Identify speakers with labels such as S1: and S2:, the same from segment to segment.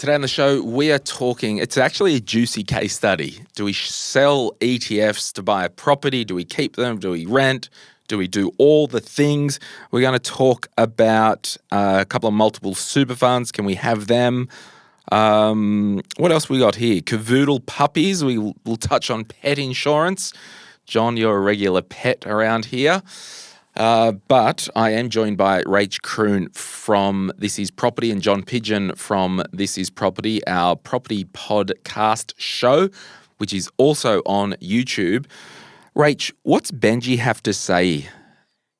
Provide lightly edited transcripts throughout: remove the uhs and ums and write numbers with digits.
S1: Today on the show, we are talking, it's actually a juicy case study. Do we sell ETFs to buy a property? Do we keep them? Do we rent? Do we do all the things? We're going to talk about a couple of multiple super funds. Can we have them? What else we got here? Cavoodle puppies. We'll touch on pet insurance. John, you're a regular pet around here. But I am joined by Rach Kroon from This Is Property and John Pidgeon from This Is Property, our property podcast show, which is also on YouTube. Rach, what's Benji have to say?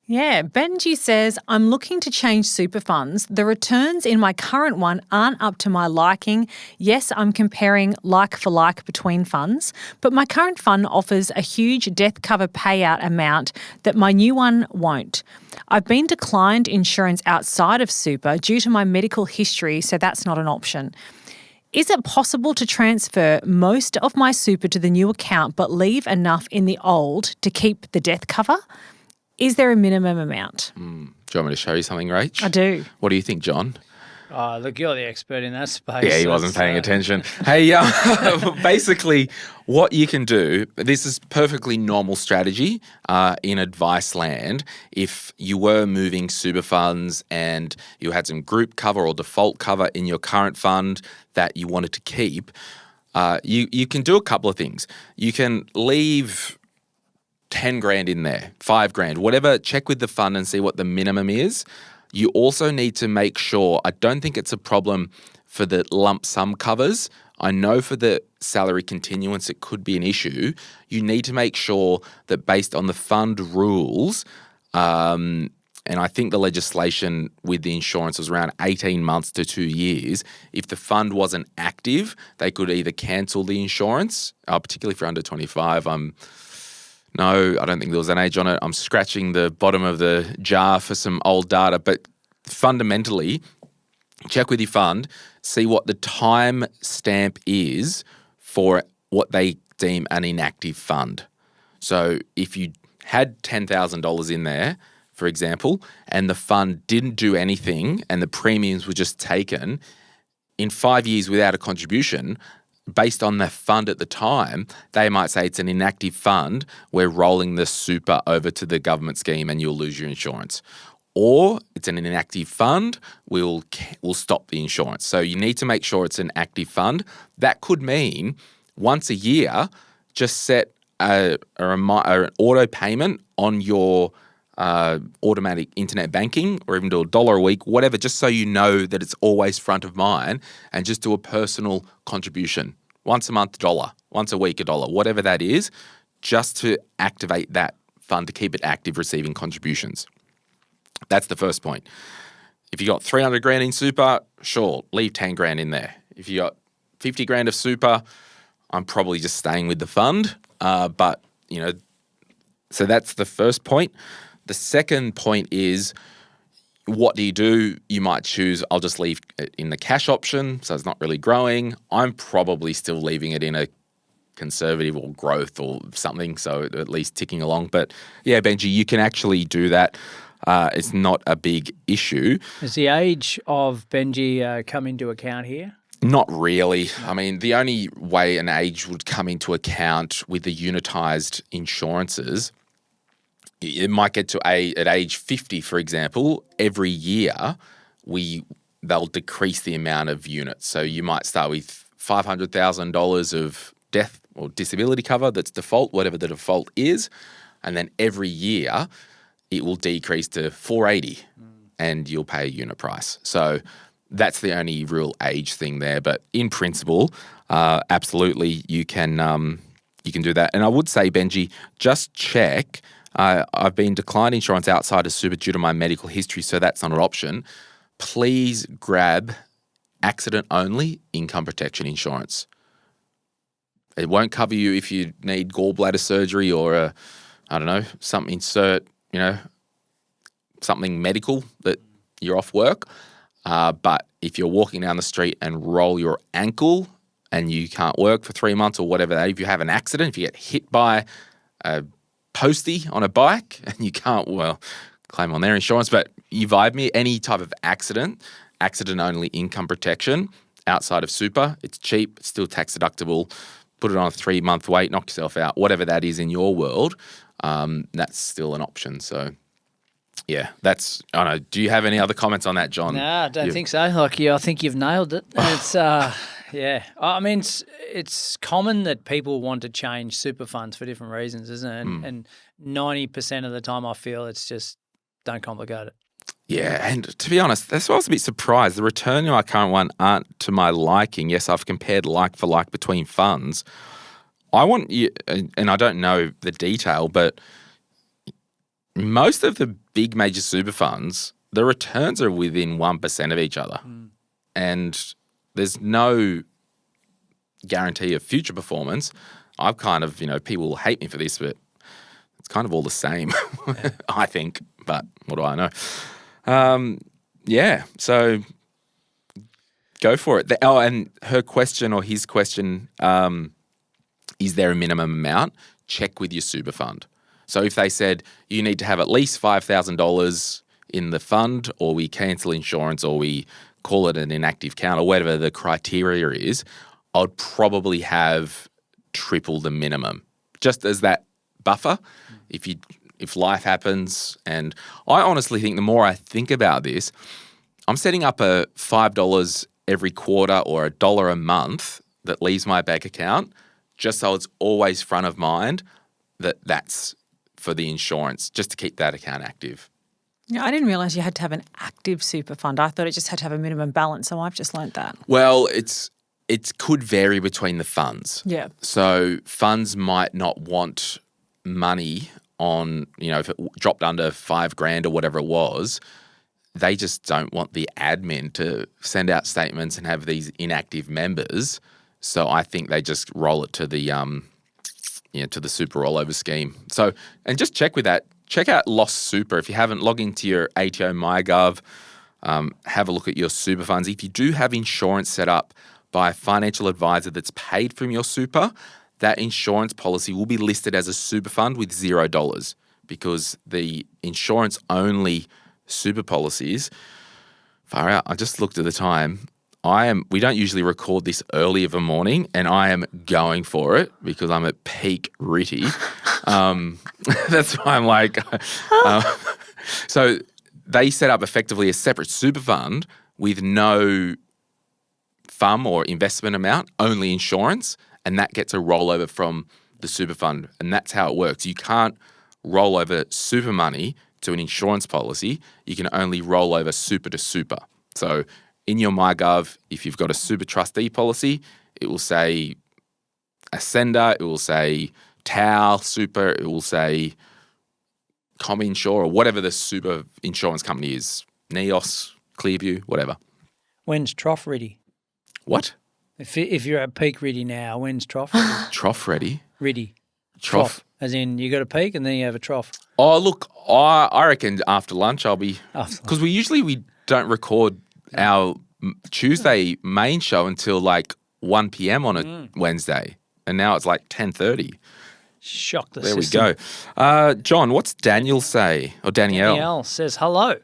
S2: Yeah, Benji says, I'm looking to change super funds. The returns in my current one aren't up to my liking. Yes, I'm comparing like for like between funds, but my current fund offers a huge death cover payout amount that my new one won't. I've been declined insurance outside of super due to my medical history, so that's not an option. Is it possible to transfer most of my super to the new account but leave enough in the old to keep the death cover? Is there a minimum amount?
S1: Do you want me to show you something, Rach?
S2: I do.
S1: What do you think, John?
S3: Oh, look, you're the expert in that space.
S1: Yeah, he wasn't paying attention. Hey, basically, what you can do, this is perfectly normal strategy in advice land. If you were moving super funds and you had some group cover or default cover in your current fund that you wanted to keep, you can do a couple of things. You can leave 10 grand in there, 5 grand, whatever, check with the fund and see what the minimum is. You also need to make sure, I don't think it's a problem for the lump sum covers. I know for the salary continuance, it could be an issue. You need to make sure that based on the fund rules, and I think the legislation with the insurance was around 18 months to 2 years. If the fund wasn't active, they could either cancel the insurance, particularly for under 25. No, I don't think there was an age on it. I'm scratching the bottom of the jar for some old data. But fundamentally, check with your fund, see what the time stamp is for what they deem an inactive fund. So if you had $10,000 in there, for example, and the fund didn't do anything and the premiums were just taken, in 5 years without a contribution, based on the fund at the time, they might say it's an inactive fund. We're rolling the super over to the government scheme and you'll lose your insurance. Or it's an inactive fund, we'll stop the insurance. So you need to make sure it's an active fund. That could mean once a year, just set an auto payment on your automatic internet banking, or even do $1 a week, whatever, just so you know that it's always front of mind, and just do a personal contribution. Once a month, $1, once a week, $1, whatever that is, just to activate that fund to keep it active, receiving contributions. That's the first point. If you got 300 grand in super, sure, leave 10 grand in there. If you got 50 grand of super, I'm probably just staying with the fund. So that's the first point. The second point is, what do you do? You might choose, I'll just leave it in the cash option, so it's not really growing. I'm probably still leaving it in a conservative or growth or something, so at least ticking along. But yeah, Benji, you can actually do that. It's not a big issue.
S3: Does the age of Benji come into account here?
S1: Not really. I mean, the only way an age would come into account with the unitised insurances, it might get to at age 50, for example, every year they'll decrease the amount of units. So you might start with $500,000 of death or disability cover that's default, whatever the default is, and then every year it will decrease to $480 and you'll pay a unit price. So that's the only real age thing there. But in principle, absolutely you can do that. And I would say, Benji, just check. I've been declined insurance outside of super due to my medical history, so that's not an option. Please grab accident-only income protection insurance. It won't cover you if you need gallbladder surgery or some insert, something medical that you're off work. But if you're walking down the street and roll your ankle and you can't work for 3 months or whatever, if you have an accident, if you get hit by a postie on a bike and you can't, claim on their insurance, but you vibe me, any type of accident-only income protection, outside of super. It's cheap. It's still tax deductible. Put it on a 3-month wait, knock yourself out. Whatever that is in your world, that's still an option. So, yeah, that's, I don't know. Do you have any other comments on that, John?
S3: No, I don't think so. Like, I think you've nailed it. It's, yeah. I mean, it's common that people want to change super funds for different reasons, isn't it? And 90% of the time I feel it's just don't complicate it.
S1: Yeah, and to be honest, that's why I was a bit surprised. The return in my current one aren't to my liking. Yes, I've compared like for like between funds. I want you, and I don't know the detail, but most of the big major super funds, the returns are within 1% of each other. And there's no guarantee of future performance. I've kind of, people will hate me for this, but it's kind of all the same, I think. But what do I know? Yeah, so go for it. And her question or his question, is there a minimum amount? Check with your super fund. So if they said you need to have at least $5,000 in the fund, or we cancel insurance, or we call it an inactive account, or whatever the criteria is, I'd probably have triple the minimum, just as that buffer. If life happens, and I honestly think the more I think about this, I'm setting up a $5 every quarter or $1 a month that leaves my bank account, just so it's always front of mind that that's for the insurance, just to keep that account active.
S2: Yeah, I didn't realise you had to have an active super fund. I thought it just had to have a minimum balance, so I've just learnt that.
S1: Well, it could vary between the funds.
S2: Yeah.
S1: So funds might not want money on, if it dropped under $5,000 or whatever it was, they just don't want the admin to send out statements and have these inactive members. So I think they just roll it to the to the super rollover scheme. So, and just check with that. Check out Lost Super. If you haven't, log into your ATO MyGov, have a look at your super funds. If you do have insurance set up by a financial advisor that's paid from your super, that insurance policy will be listed as a super fund with $0, because the insurance-only super policies, far out, I just looked at the time. We don't usually record this early of a morning, and I am going for it because I'm at peak Ritty. That's why I'm like, so they set up effectively a separate super fund with no FUM or investment amount, only insurance, and that gets a rollover from the super fund. And that's how it works. You can't roll over super money to an insurance policy. You can only roll over super to super. So in your MyGov, if you've got a super trustee policy, it will say Ascender, it will say TAL Super, it will say ComInsure, or whatever the super insurance company is, Neos, Clearview, whatever.
S3: When's trough ready?
S1: What?
S3: If you're at peak ready now, when's trough ready?
S1: Trough ready?
S3: Ready.
S1: Trough.
S3: As in you got a peak and then you have a trough.
S1: Oh, look, I reckon after lunch I'll be, because we don't record our Tuesday main show until like 1 p.m. on a Wednesday, and now it's like 10:30.
S3: Shock the
S1: there
S3: system.
S1: We go. John, what's Daniel say? Or Danielle?
S3: Danielle says hello.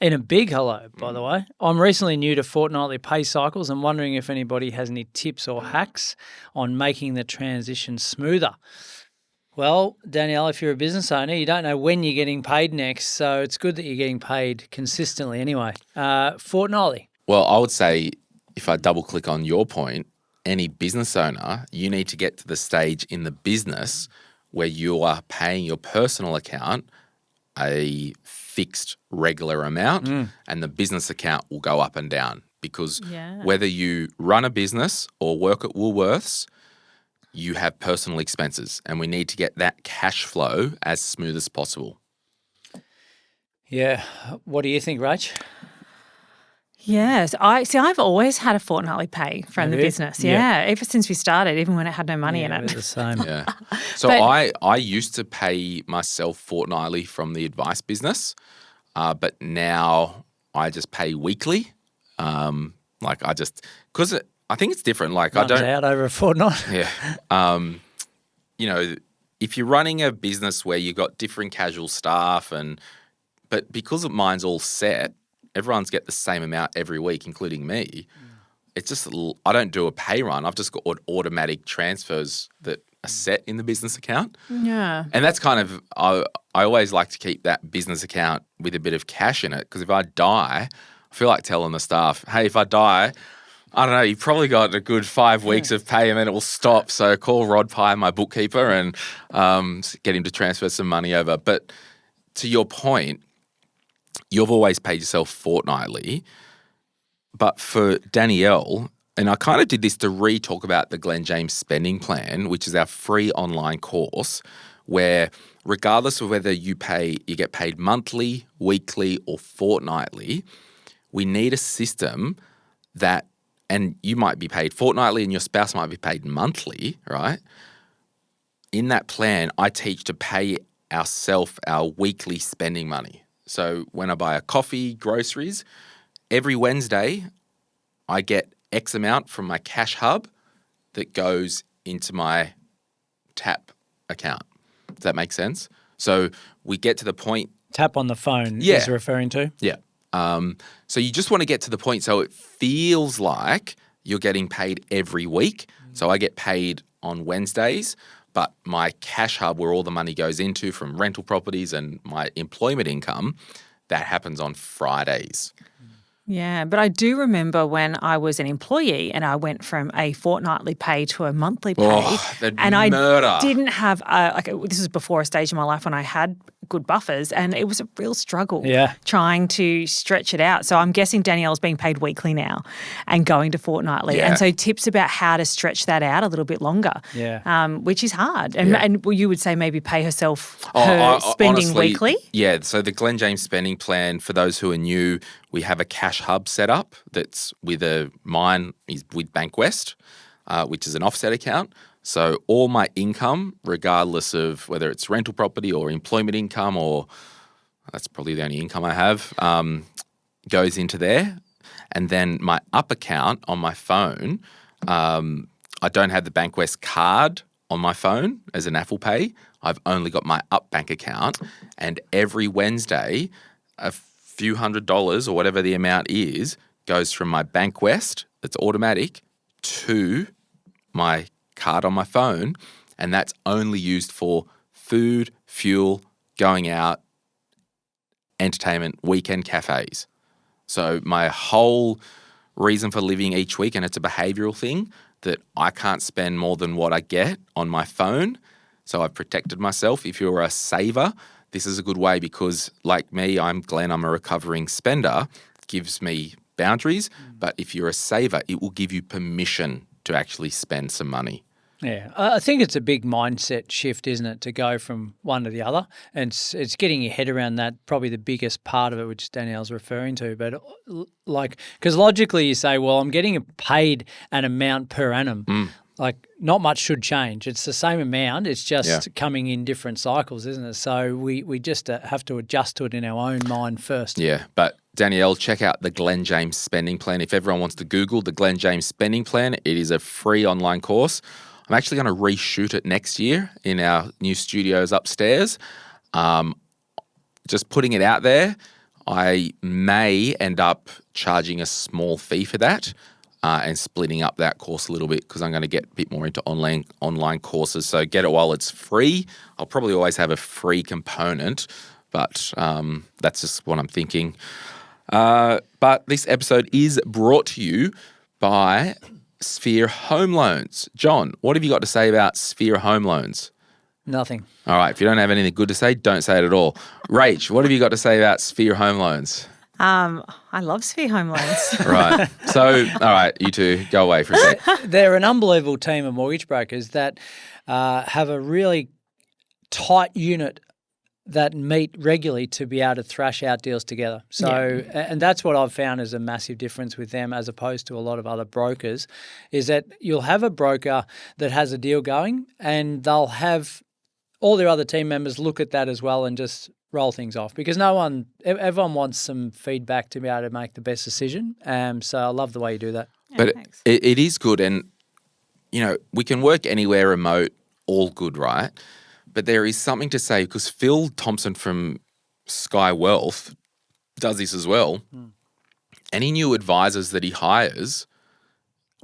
S3: And a big hello, by the way. I'm recently new to fortnightly pay cycles and wondering if anybody has any tips or hacks on making the transition smoother. Well, Danielle, if you're a business owner, you don't know when you're getting paid next, so it's good that you're getting paid consistently anyway. Fortnightly.
S1: Well, I would say, if I double click on your point, any business owner, you need to get to the stage in the business where you are paying your personal account a fixed regular amount, and the business account will go up and down, because whether you run a business or work at Woolworths, you have personal expenses, and we need to get that cash flow as smooth as possible.
S3: Yeah. What do you think, Rach?
S2: Yes, I've always had a fortnightly pay from the business. Yeah, ever since we started, even when it had no money in it.
S3: We're the same.
S1: Yeah. So I used to pay myself fortnightly from the advice business, but now I just pay weekly. Because I think it's different. Like
S3: Runs out over a fortnight.
S1: Yeah. If you're running a business where you've got different casual staff, but because mine's all set, everyone's get the same amount every week, including me. it's just I don't do a pay run. I've just got automatic transfers that are set in the business account.
S2: Yeah.
S1: And that's kind of I always like to keep that business account with a bit of cash in it, because if I die, I feel like telling the staff, hey, if I die, I don't know, you've probably got a good 5 weeks of pay and then it will stop. So call Rod Pye, my bookkeeper, and get him to transfer some money over. But to your point, you've always paid yourself fortnightly. But for Danielle, and I kind of did this to re-talk about the Glen James spending plan, which is our free online course, where regardless of whether you get paid monthly, weekly, or fortnightly, we need a system that, and you might be paid fortnightly and your spouse might be paid monthly, right? In that plan, I teach to pay ourselves our weekly spending money. So when I buy a coffee, groceries, every Wednesday, I get X amount from my cash hub that goes into my tap account. Does that make sense? So we get to the point.
S3: Tap on the phone
S1: Yeah.
S3: is referring to?
S1: Yeah. So you just want to get to the point so it feels like you're getting paid every week. So I get paid on Wednesdays, but my cash hub, where all the money goes into from rental properties and my employment income, that happens on Fridays.
S2: Yeah, but I do remember when I was an employee and I went from a fortnightly pay to a monthly pay.
S1: Murder.
S2: I didn't have, this was before a stage in my life when I had good buffers, and it was a real struggle trying to stretch it out. So I'm guessing Danielle's being paid weekly now and going to fortnightly.
S1: Yeah.
S2: And so tips about how to stretch that out a little bit longer, which is hard. And you would say maybe pay herself her spending
S1: honestly,
S2: weekly?
S1: Yeah, so the Glen James spending plan, for those who are new, we have a cash hub set up that's mine is with Bankwest, which is an offset account. So all my income, regardless of whether it's rental property or employment income, or that's probably the only income I have, goes into there. And then my up account on my phone, I don't have the Bankwest card on my phone as an Apple Pay. I've only got my up bank account. And every Wednesday, a few $100s or whatever the amount is goes from my Bankwest, that's automatic, to my card on my phone, and that's only used for food, fuel, going out, entertainment, weekend cafes. So my whole reason for living each week, and it's a behavioural thing, that I can't spend more than what I get on my phone. So I've protected myself. If you're a saver, this is a good way, because like me, I'm Glenn, I'm a recovering spender. It gives me boundaries. But if you're a saver, it will give you permission to actually spend some money.
S3: Yeah, I think it's a big mindset shift, isn't it, to go from one to the other? And it's getting your head around that, probably the biggest part of it, which Danielle's referring to. But because logically you say, well, I'm getting paid an amount per annum. Like, not much should change. It's the same amount. It's just coming in different cycles, isn't it? So we just have to adjust to it in our own mind first.
S1: Yeah, but Danielle, check out the Glen James spending plan. If everyone wants to Google the Glen James spending plan, it is a free online course. I'm actually going to reshoot it next year in our new studios upstairs. Just putting it out there, I may end up charging a small fee for that and splitting up that course a little bit, because I'm going to get a bit more into online courses. So get it while it's free. I'll probably always have a free component, but that's just what I'm thinking. But this episode is brought to you by Sphere Home Loans. John, what have you got to say about Sphere Home Loans?
S3: Nothing.
S1: All right, if you don't have anything good to say, don't say it at all. Rach, what have you got to say about Sphere Home Loans?
S2: I love Sphere Home Loans.
S1: Right. So, all right, you two, go away for a sec.
S3: They're an unbelievable team of mortgage brokers that have a really tight unit that meet regularly to be able to thrash out deals together. So, and that's what I've found is a massive difference with them as opposed to a lot of other brokers, is that you'll have a broker that has a deal going and they'll have all their other team members look at that as well and just roll things off, because everyone wants some feedback to be able to make the best decision. So I love the way you do that.
S1: But it is good, and we can work anywhere remote, all good, right? But there is something to say, because Phil Thompson from Sky Wealth does this as well. Any new advisors that he hires,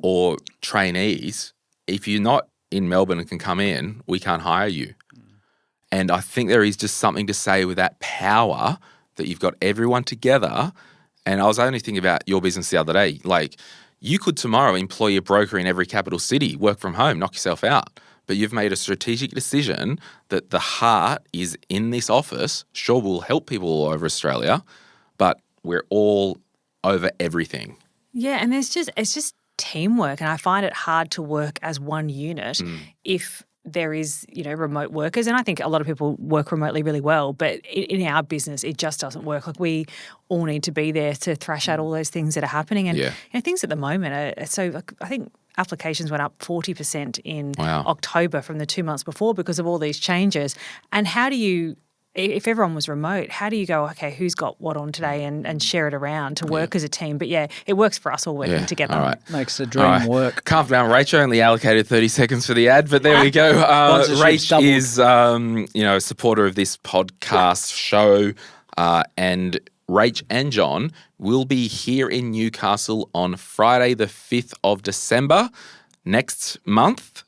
S1: or trainees, if you're not in Melbourne and can come in, we can't hire you. And I think there is just something to say with that power that you've got everyone together. And I was only thinking about your business the other day. Like, you could tomorrow employ a broker in every capital city, work from home, knock yourself out. But you've made a strategic decision that the heart is in this office. Sure, we'll help people all over Australia, but we're all over everything.
S2: Yeah, and it's just teamwork, and I find it hard to work as one unit if there is, remote workers. And I think a lot of people work remotely really well, but in our business, it just doesn't work. Like, we all need to be there to thrash out all those things that are happening. And things at the moment are so, like, I think applications went up 40% in October from the 2 months before because of all these changes. And how do you, if everyone was remote, how do you go, okay, who's got what on today and share it around to work as a team? But it works for us all working together.
S1: All right.
S3: Makes the dream work.
S1: Calm down, Rachel. Only allocated 30 seconds for the ad, but there we go. Rach is, a supporter of this podcast show, and Rach and John will be here in Newcastle on Friday, the 5th of December next month.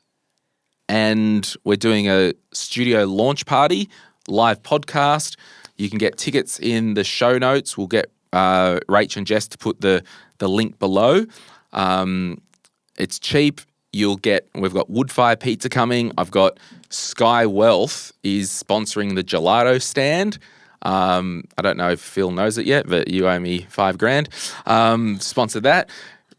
S1: And we're doing a studio launch party, live podcast. You can get tickets in the show notes. We'll get Rach and Jess to put the link below. It's cheap. We've got Woodfire Pizza coming. I've got Sky Wealth is sponsoring the gelato stand. I don't know if Phil knows it yet, but you owe me $5,000. Sponsor that.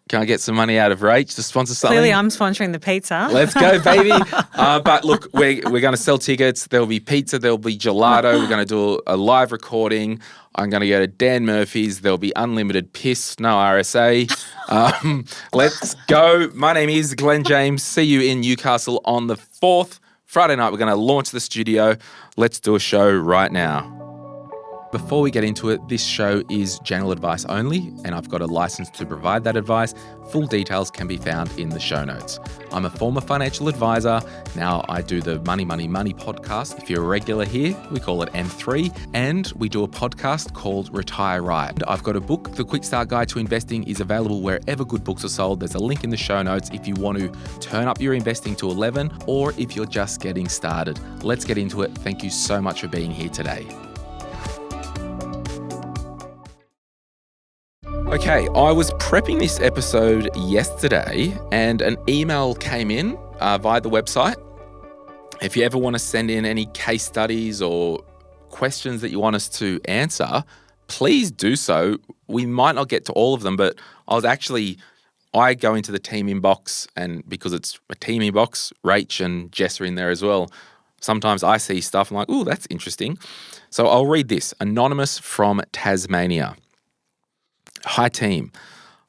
S1: Can I get some money out of Rach to sponsor something?
S2: Clearly, I'm sponsoring the pizza.
S1: Let's go, baby. But look, we're going to sell tickets. There'll be pizza. There'll be gelato. We're going to do a live recording. I'm going to go to Dan Murphy's. There'll be unlimited piss, no RSA. Let's go. My name is Glen James. See you in Newcastle on the 4th. Friday night, we're going to launch the studio. Let's do a show right now. Before we get into it, this show is general advice only, and I've got a license to provide that advice. Full details can be found in the show notes. I'm a former financial advisor. Now I do the Money, Money, Money podcast. If you're a regular here, we call it M3, and we do a podcast called Retire Right. I've got a book, The Quick Start Guide to Investing, is available wherever good books are sold. There's a link in the show notes if you want to turn up your investing to 11, or if you're just getting started. Let's get into it. Thank you so much for being here today. Okay, I was prepping this episode yesterday and an email came in via the website. If you ever want to send in any case studies or questions that you want us to answer, please do so. We might not get to all of them, but I go into the team inbox, and because it's a team inbox, Rach and Jess are in there as well. Sometimes I see stuff, I'm like, oh, that's interesting. So I'll read this. Anonymous from Tasmania. Hi team,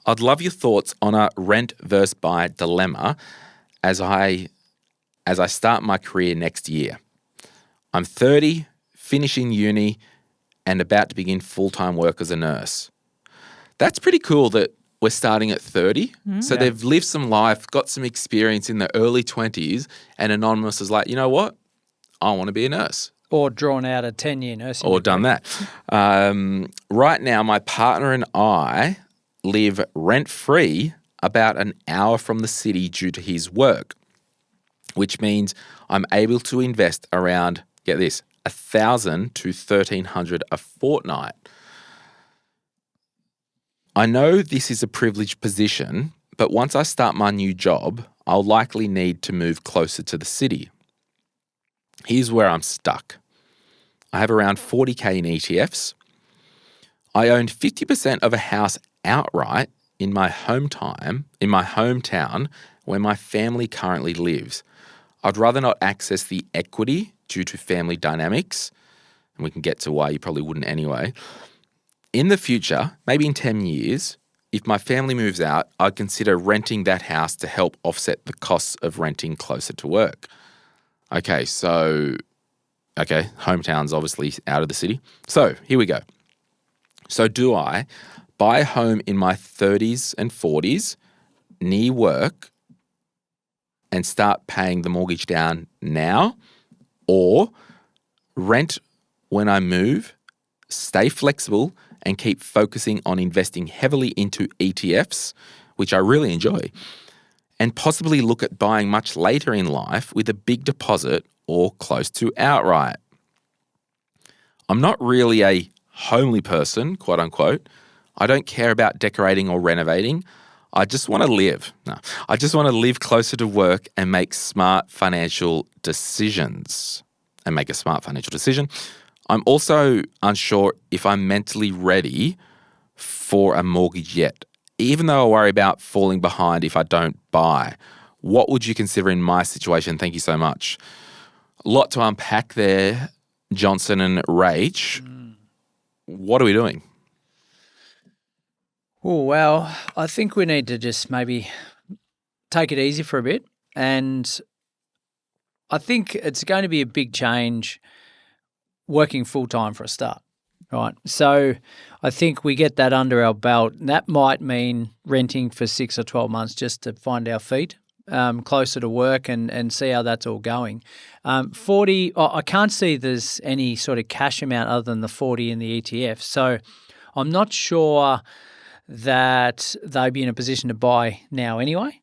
S1: I'd love your thoughts on a rent versus buy dilemma as I start my career next year. I'm 30, finishing uni, and about to begin full-time work as a nurse. That's pretty cool that we're starting at 30. So they've lived some life, got some experience in the early 20s, and Anonymous is like, you know what? I want to be a nurse.
S3: Or drawn out a 10-year nursing
S1: Or
S3: degree.
S1: done that. Right now, my partner and I live rent-free about an hour from the city due to his work, which means I'm able to invest around, get this, $1,000 to $1,300 a fortnight. I know this is a privileged position, but once I start my new job, I'll likely need to move closer to the city. Here's where I'm stuck. I have around 40K in ETFs. I owned 50% of a house outright in my hometown where my family currently lives. I'd rather not access the equity due to family dynamics, and we can get to why you probably wouldn't anyway. In the future, maybe in 10 years, if my family moves out, I'd consider renting that house to help offset the costs of renting closer to work. Hometown's obviously out of the city. So here we go. So do I buy a home in my 30s and 40s near work and start paying the mortgage down now, or rent when I move, stay flexible, and keep focusing on investing heavily into ETFs, which I really enjoy, and possibly look at buying much later in life with a big deposit or close to outright. I'm not really a homely person, quote unquote. I don't care about decorating or renovating. I just want to live. No, I just want to live closer to work and make smart financial decisions and make a smart financial decision. I'm also unsure if I'm mentally ready for a mortgage yet, even though I worry about falling behind if I don't buy. What would you consider in my situation? Thank you so much. A lot to unpack there, Johnson and Rach. What are we doing?
S3: Oh, well, I think we need to just maybe take it easy for a bit. And I think it's going to be a big change working full-time for a start, right? So I think we get that under our belt. That might mean renting for 6 or 12 months just to find our feet closer to work and see how that's all going. 40, I can't see there's any sort of cash amount other than the 40 in the ETF. So I'm not sure that they'd be in a position to buy now anyway,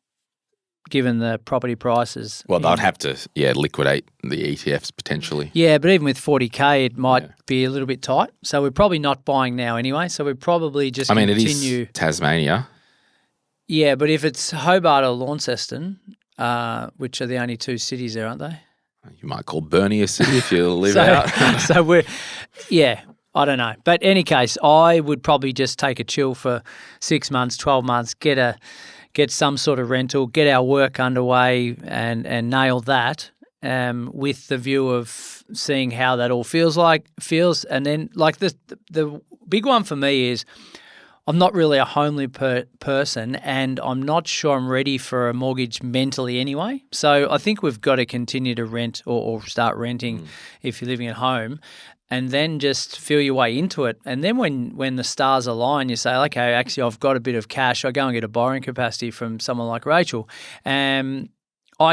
S3: given the property prices.
S1: Well, they'd have to, liquidate the ETFs potentially.
S3: Yeah, but even with 40K, it might be a little bit tight. So we're probably not buying now anyway. So we're probably just continue.
S1: It is Tasmania.
S3: Yeah, but if it's Hobart or Launceston, which are the only two cities there, aren't they?
S1: You might call Burnie a city if you live out.
S3: So I don't know. But in any case, I would probably just take a chill for 6 months, 12 months, get some sort of rental, get our work underway and nail that with the view of seeing how that all feels. And then like the big one for me is I'm not really a homely person and I'm not sure I'm ready for a mortgage mentally anyway. So I think we've got to continue to rent or start renting if you're living at home and then just feel your way into it. And then when the stars align, you say, okay, actually I've got a bit of cash. I go and get a borrowing capacity from someone like Rachel. I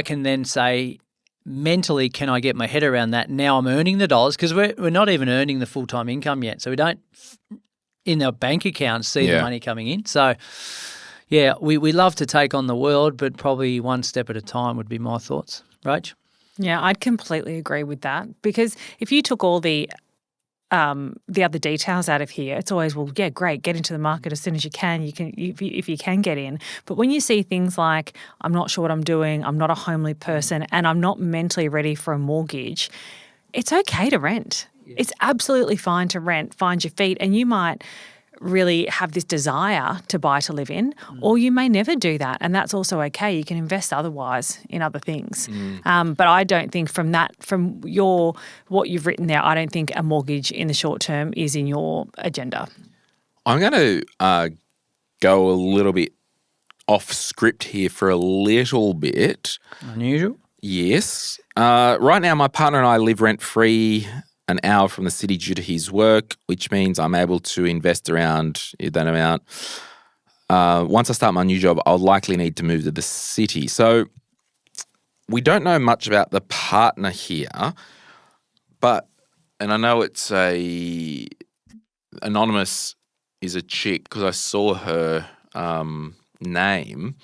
S3: can then say, mentally, can I get my head around that? Now I'm earning the dollars because we're not even earning the full-time income yet. So we don't in our bank account see the money coming in. So, we love to take on the world, but probably one step at a time would be my thoughts. Rach?
S2: Yeah, I'd completely agree with that because if you took all the other details out of here, it's always, great, get into the market as soon as you can. If you can get in. But when you see things like, I'm not sure what I'm doing, I'm not a homely person, and I'm not mentally ready for a mortgage, it's okay to rent. Yeah. It's absolutely fine to rent, find your feet, and you might really have this desire to buy to live in, or you may never do that, and that's also okay. You can invest otherwise in other things. But I don't think from what you've written there, I don't think a mortgage in the short term is in your agenda.
S1: I'm going to go a little bit off script here for a little bit.
S3: Unusual?
S1: Yes. Right now, my partner and I live rent-free an hour from the city due to his work, which means I'm able to invest around that amount. Once I start my new job, I'll likely need to move to the city. So we don't know much about the partner here, and I know it's anonymous is a chick because I saw her name,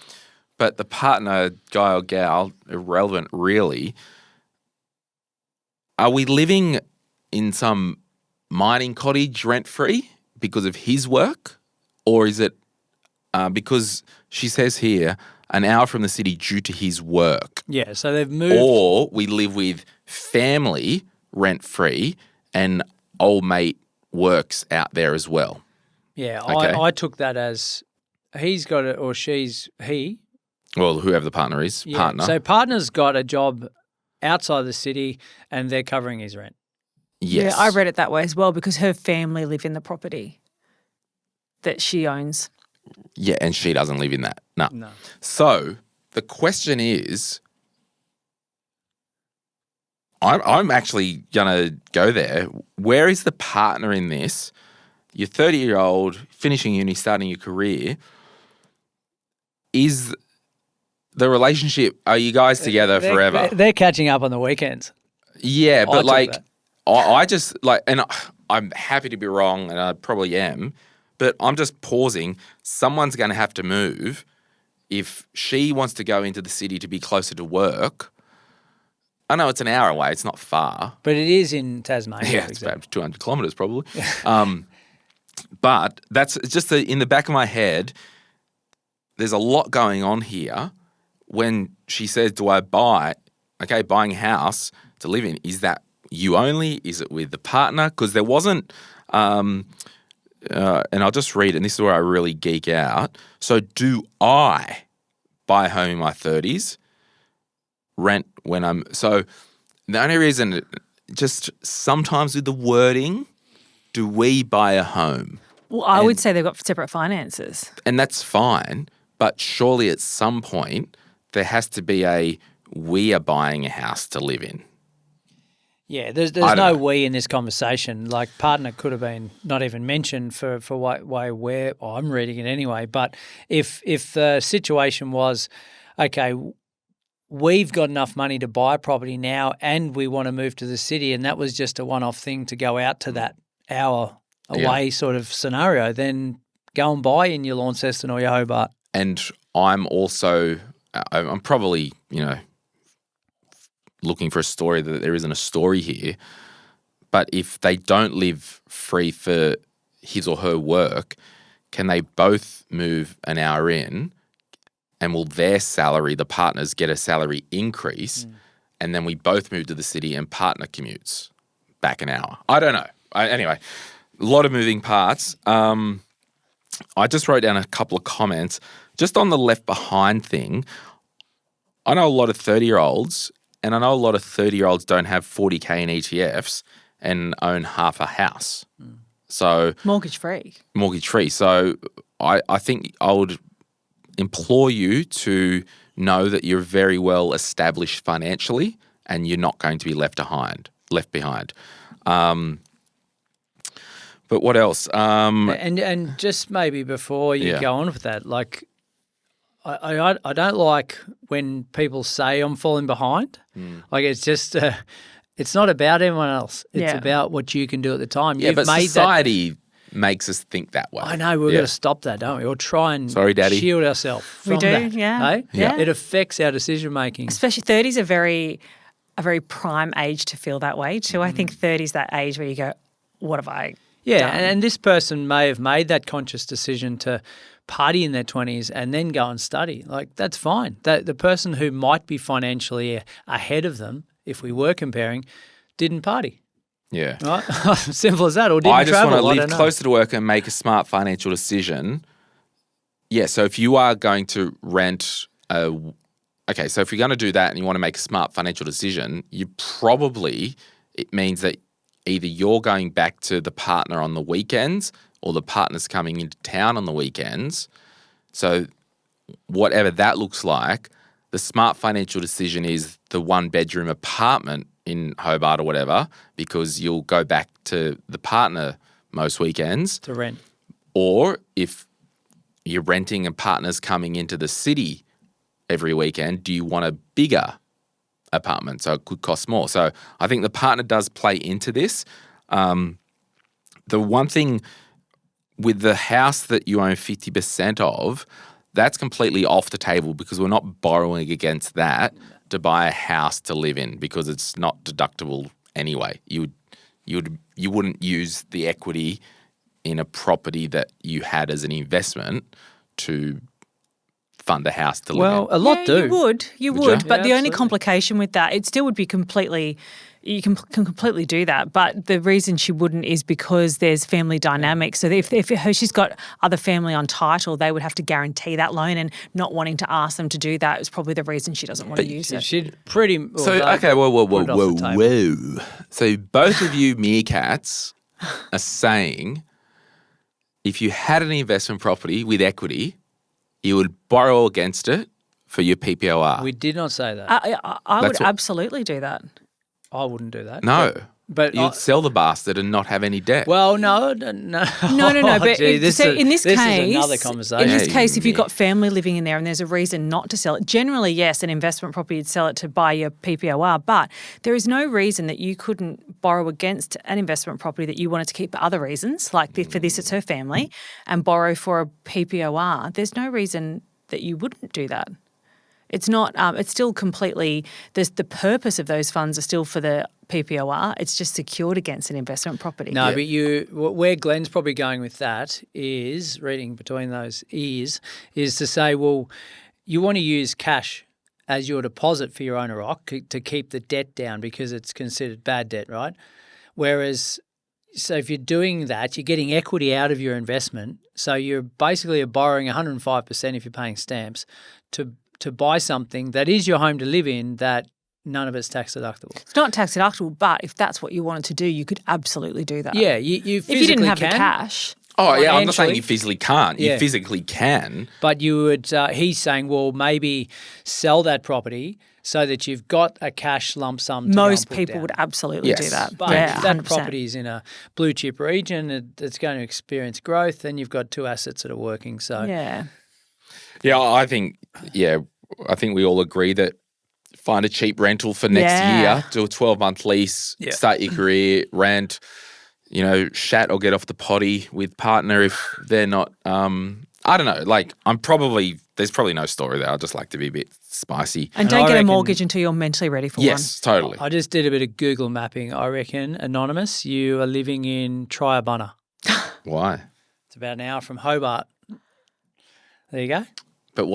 S1: but the partner, guy or gal, irrelevant really. Are we living in some mining cottage rent-free because of his work? Or is it because she says here, an hour from the city due to his work?
S3: Yeah, so they've moved.
S1: Or we live with family rent-free and old mate works out there as well.
S3: Yeah, okay. I took that as he's got it or he.
S1: Well, whoever the partner is, partner.
S3: So partner's got a job outside the city and they're covering his rent.
S1: Yes.
S2: Yeah, I read it that way as well because her family live in the property that she owns.
S1: Yeah, and she doesn't live in that. No. So the question is, I'm actually going to go there. Where is the partner in this? You're 30-year-old, finishing uni, starting your career. Is the relationship, are you guys together forever?
S3: They're catching up on the weekends.
S1: Yeah, but I just and I'm happy to be wrong, and I probably am, but I'm just pausing. Someone's going to have to move. if she wants to go into the city to be closer to work, I know it's an hour away. It's not far.
S3: But it is in Tasmania.
S1: Yeah, it's about 200 kilometres probably. But that's just in the back of my head, there's a lot going on here. When she says, do I buy, buying a house to live in, is that you only? Is it with the partner? Because there wasn't, and I'll just read it, and this is where I really geek out. So do I buy a home in my 30s, rent when so the only reason, just sometimes with the wording, do we buy a home?
S2: Well, I would say they've got separate finances.
S1: And that's fine, but surely at some point there has to be we are buying a house to live in.
S3: Yeah, there's no we in this conversation. Like partner could have been not even mentioned for why where I'm reading it anyway. But if the situation was, okay, we've got enough money to buy a property now and we want to move to the city, and that was just a one-off thing to go out to that hour away sort of scenario, then go and buy in your Launceston or your Hobart.
S1: And I'm probably, looking for a story that there isn't a story here. But if they don't live free for his or her work, can they both move an hour in, and will their salary, the partners, get a salary increase, and then we both move to the city and partner commutes back an hour? I don't know. Anyway, a lot of moving parts. I just wrote down a couple of comments. Just on the left behind thing, I know a lot of 30-year-olds, and I know a lot of 30-year-olds don't have 40K in ETFs and own half a house. So
S2: Mortgage-free.
S1: So I think I would implore you to know that you're very well established financially and you're not going to be left behind. But what else?
S3: And just maybe before you go on with that, like I don't like when people say I'm falling behind. Like it's just it's not about everyone else. It's about what you can do at the time.
S1: Yeah, but society makes us think that way.
S3: I know, we've got to stop that, don't we? Or try and shield ourselves from
S2: that.
S3: Yeah. It affects our decision making.
S2: Especially 30s are a very prime age to feel that way too. I think 30 is that age where you go, what have I done?
S3: And this person may have made that conscious decision to party in their 20s and then go and study. Like, that's fine. The person who might be financially ahead of them, if we were comparing, didn't party.
S1: Yeah.
S3: Right? Simple as that. Or didn't travel.
S1: I just want to live closer to work and make a smart financial decision. Yeah, so if you are going to rent so if you're going to do that and you want to make a smart financial decision, it means that either you're going back to the partner on the weekends or the partner's coming into town on the weekends. So whatever that looks like, the smart financial decision is the one-bedroom apartment in Hobart or whatever, because you'll go back to the partner most weekends.
S3: To rent.
S1: Or if you're renting and partner's coming into the city every weekend, do you want a bigger apartment? So it could cost more. So I think the partner does play into this. The one thing with the house that you own 50% of, that's completely off the table because we're not borrowing against that to buy a house to live in because it's not deductible anyway. You wouldn't use the equity in a property that you had as an investment to fund a house to live in.
S3: Well, a lot do.
S2: You would. But the only
S3: absolutely.
S2: complication with that, it still would be you can completely do that. But the reason she wouldn't is because there's family dynamics. So if she's got other family on title, they would have to guarantee that loan, and not wanting to ask them to do that is probably the reason she doesn't want to use it.
S3: She'd pretty well,
S1: So, okay, whoa. So both of you meerkats are saying if you had an investment property with equity, you would borrow against it for your PPOR.
S3: We did not say that.
S2: I would absolutely do that.
S3: I wouldn't do that.
S1: No.
S3: But
S1: You'd sell the bastard and not have any debt.
S3: Well, no.
S2: No.
S3: But
S2: But in this case,
S3: is another conversation.
S2: In this case, if you've got family living in there and there's a reason not to sell it, generally, yes, an investment property, you'd sell it to buy your PPOR. But there is no reason that you couldn't borrow against an investment property that you wanted to keep for other reasons, like for this, it's her family, and borrow for a PPOR. There's no reason that you wouldn't do that. It's not. It's still completely. The purpose of those funds are still for the PPOR. It's just secured against an investment property.
S3: No, but where Glenn's probably going with that is, reading between those ears, is to say, well, you want to use cash as your deposit for your owner occ to keep the debt down because it's considered bad debt, right? Whereas, so if you're doing that, you're getting equity out of your investment. So you're basically borrowing 105% if you're paying stamps to buy something that is your home to live in that none of it's tax deductible.
S2: It's not tax deductible, but if that's what you wanted to do, you could absolutely do that.
S3: Yeah, you physically
S2: if you didn't have
S3: can.
S2: the cash.
S1: Oh, yeah, I'm not saying
S3: financially.
S1: you physically can't. You
S3: Yeah.
S1: physically can.
S3: But you would, he's saying, well, maybe sell that property so that you've got a cash lump sum to
S2: Most
S3: put
S2: people
S3: down.
S2: would absolutely
S1: Yes.
S2: do that.
S3: But
S2: yeah,
S3: if that
S2: 100%.
S3: property is in a blue chip region, it's going to experience growth, then you've got two assets that are working. So
S2: Yeah.
S1: Yeah, I think we all agree that find a cheap rental for next year, do a 12-month lease, start your career, rent, chat or get off the potty with partner if they're not, I don't know, like there's probably no story there. I just like to be a bit spicy.
S2: And don't get a mortgage until you're mentally ready for one.
S1: Yes, totally.
S3: I just did a bit of Google mapping. I reckon, Anonymous, you are living in Triabunna.
S1: Why?
S3: It's about an hour from Hobart. There you go.
S1: But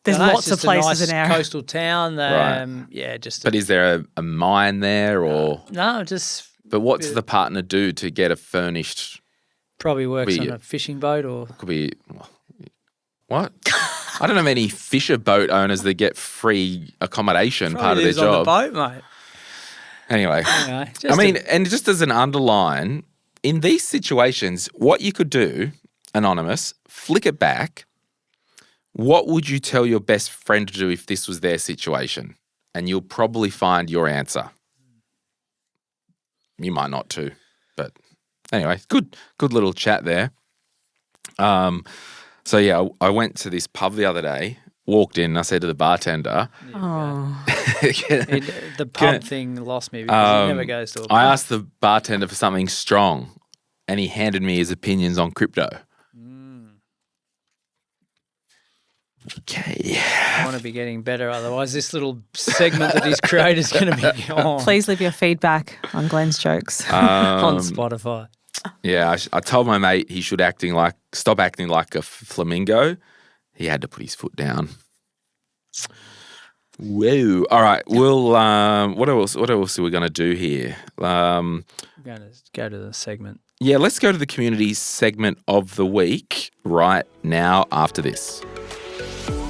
S2: There's
S3: No,
S2: lots
S3: it's
S2: of
S3: just
S2: places
S3: a nice
S2: in our
S3: coastal town.
S1: Right.
S3: Yeah, just.
S1: But is there a mine there or?
S3: No, just
S1: But what's the partner do to get a furnished?
S3: probably works on a fishing boat or.
S1: Could be what? I don't know many fisher boat owners that get free accommodation part of their
S3: lives on
S1: job.
S3: the boat, mate.
S1: Anyway, and just as an underline, in these situations, what you could do, Anonymous, flick it back. What would you tell your best friend to do if this was their situation? And you'll probably find your answer. You might not too, but anyway, good little chat there. So yeah, I went to this pub the other day, walked in, and I said to the bartender,
S3: The pub thing lost me because he never goes to a pub.
S1: I asked the bartender for something strong, and he handed me his opinions on crypto. Okay.
S3: I want to be getting better, otherwise this little segment that he's created is going to be gone.
S2: Please leave your feedback on Glenn's jokes.
S3: On Spotify.
S1: Yeah, I told my mate he should stop acting like a flamingo. He had to put his foot down. Whoa! All right, we'll. What else are we going to do here?
S3: I'm going to go to the segment.
S1: Yeah, let's go to the community segment of the week right now after this.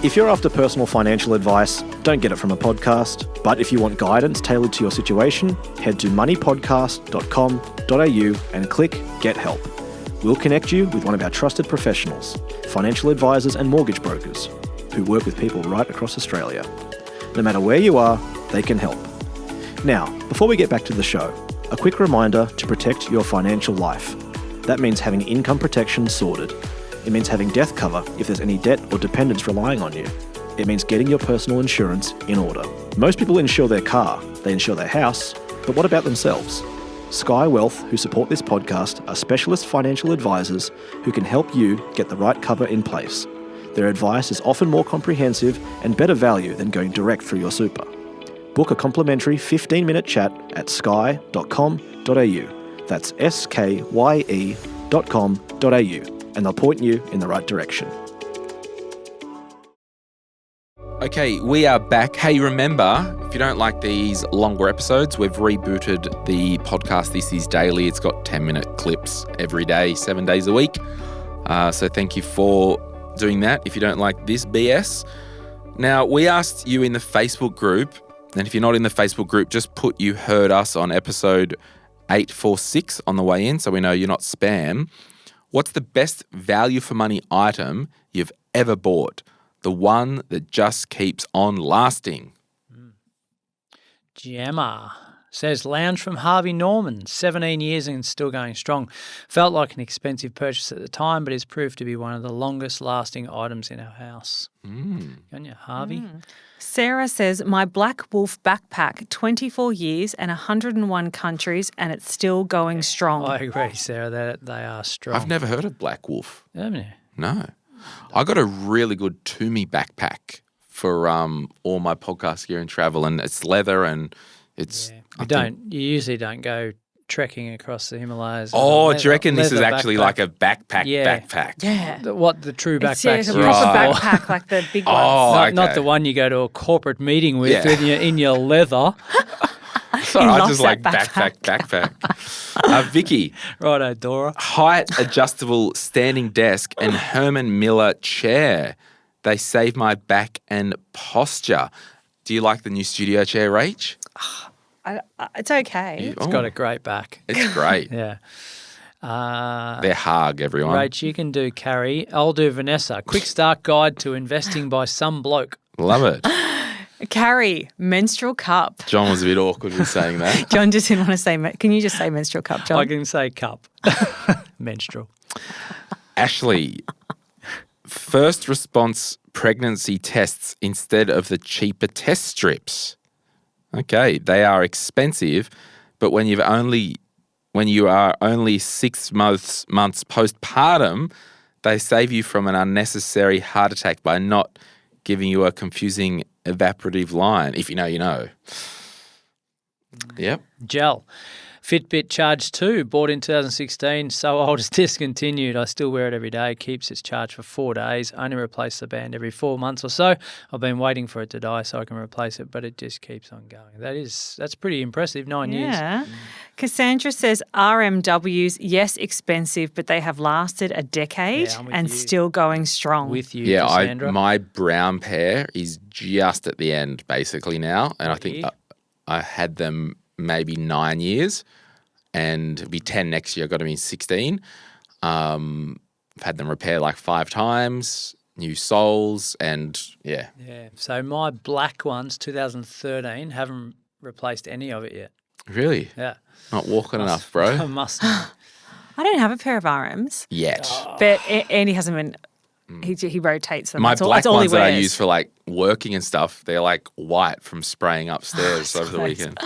S4: If you're after personal financial advice, don't get it from a podcast. But if you want guidance tailored to your situation, head to moneypodcast.com.au and click Get Help. We'll connect you with one of our trusted professionals, financial advisors and mortgage brokers, who work with people right across Australia. No matter where you are, they can help. Now, before we get back to the show, a quick reminder to protect your financial life. That means having income protection sorted. It means having death cover if there's any debt or dependents relying on you. It means getting your personal insurance in order. Most people insure their car, they insure their house, but what about themselves? Sky Wealth, who support this podcast, are specialist financial advisors who can help you get the right cover in place. Their advice is often more comprehensive and better value than going direct through your super. Book a complimentary 15-minute chat at sky.com.au. That's skye.com.au. And they'll point you in the right direction.
S1: Okay, we are back. Hey, remember, if you don't like these longer episodes, we've rebooted the podcast. This is daily. It's got 10-minute clips every day, 7 days a week. So thank you for doing that if you don't like this BS. Now, we asked you in the Facebook group, and if you're not in the Facebook group, just put you heard us on episode 846 on the way in so we know you're not spam. What's the best value for money item you've ever bought? The one that just keeps on lasting.
S3: Gemma says, lounge from Harvey Norman, 17 years and still going strong. Felt like an expensive purchase at the time, but has proved to be one of the longest lasting items in our house. Go on you, Harvey.
S2: Sarah says, my Black Wolf backpack, 24 years and 101 countries, and it's still going strong.
S3: I agree, Sarah, that they are strong.
S1: I've never heard of Black Wolf.
S3: Haven't you?
S1: No. I got a really good Toomey backpack for all my podcast gear and travel, and it's leather and it's.
S3: You usually don't go trekking across the Himalayas.
S1: Oh, do you reckon this is actually like a backpack?
S2: Yeah.
S3: The true
S2: It's,
S3: backpack's
S2: it's a
S3: used
S2: proper
S3: for.
S2: backpack, like the big ones.
S1: Oh,
S3: Not the one you go to a corporate meeting with
S1: Yeah.
S3: in your leather.
S1: Sorry, I
S2: loves
S1: just like
S2: that
S1: backpack. Vicky,
S3: Righto, Dora.
S1: height adjustable standing desk and Herman Miller chair. They save my back and posture. Do you like the new studio chair, Rach?
S2: It's okay.
S3: It's got a great back.
S1: It's great.
S3: Yeah.
S1: They're hard, everyone.
S3: Rach, you can do Carrie. I'll do Vanessa. Quick start guide to investing by some bloke.
S1: Love it.
S2: Carrie, menstrual cup.
S1: John was a bit awkward with saying that.
S2: John just didn't want to say, can you just say menstrual cup, John?
S3: I can say cup. Menstrual.
S1: Ashley, first response pregnancy tests instead of the cheaper test strips. Okay, they are expensive, but when you are only 6 months postpartum, they save you from an unnecessary heart attack by not giving you a confusing evaporative line. If you know, you know. Yep.
S3: Gel. Fitbit Charge 2, bought in 2016, so old it's discontinued. I still wear it every day, keeps its charge for 4 days, only replace the band every 4 months or so. I've been waiting for it to die so I can replace it, but it just keeps on going. That's pretty impressive, 9 years.
S2: Yeah. Cassandra says RMWs, yes, expensive, but they have lasted a decade
S3: Yeah, I'm with
S2: and
S3: you.
S2: still going strong.
S3: With you,
S1: Yeah,
S3: Cassandra.
S1: my brown pair is just at the end basically now, and I think
S3: year?
S1: I had them maybe 9 years, and it'll be 10 next year. I got them in 16. I've had them repaired like 5 times, new soles, and yeah.
S3: Yeah. So my black ones, 2013, haven't replaced any of it yet.
S1: Really?
S3: Yeah.
S1: Not walking enough,
S3: I
S1: bro.
S3: must.
S2: I don't have a pair of RMs,
S1: Yet.
S2: but Andy hasn't been. He rotates them.
S1: My
S2: That's all,
S1: black
S2: that's all
S1: ones
S2: he
S1: that I
S2: wears.
S1: use for like working and stuff, they're like white from spraying upstairs over the weekend.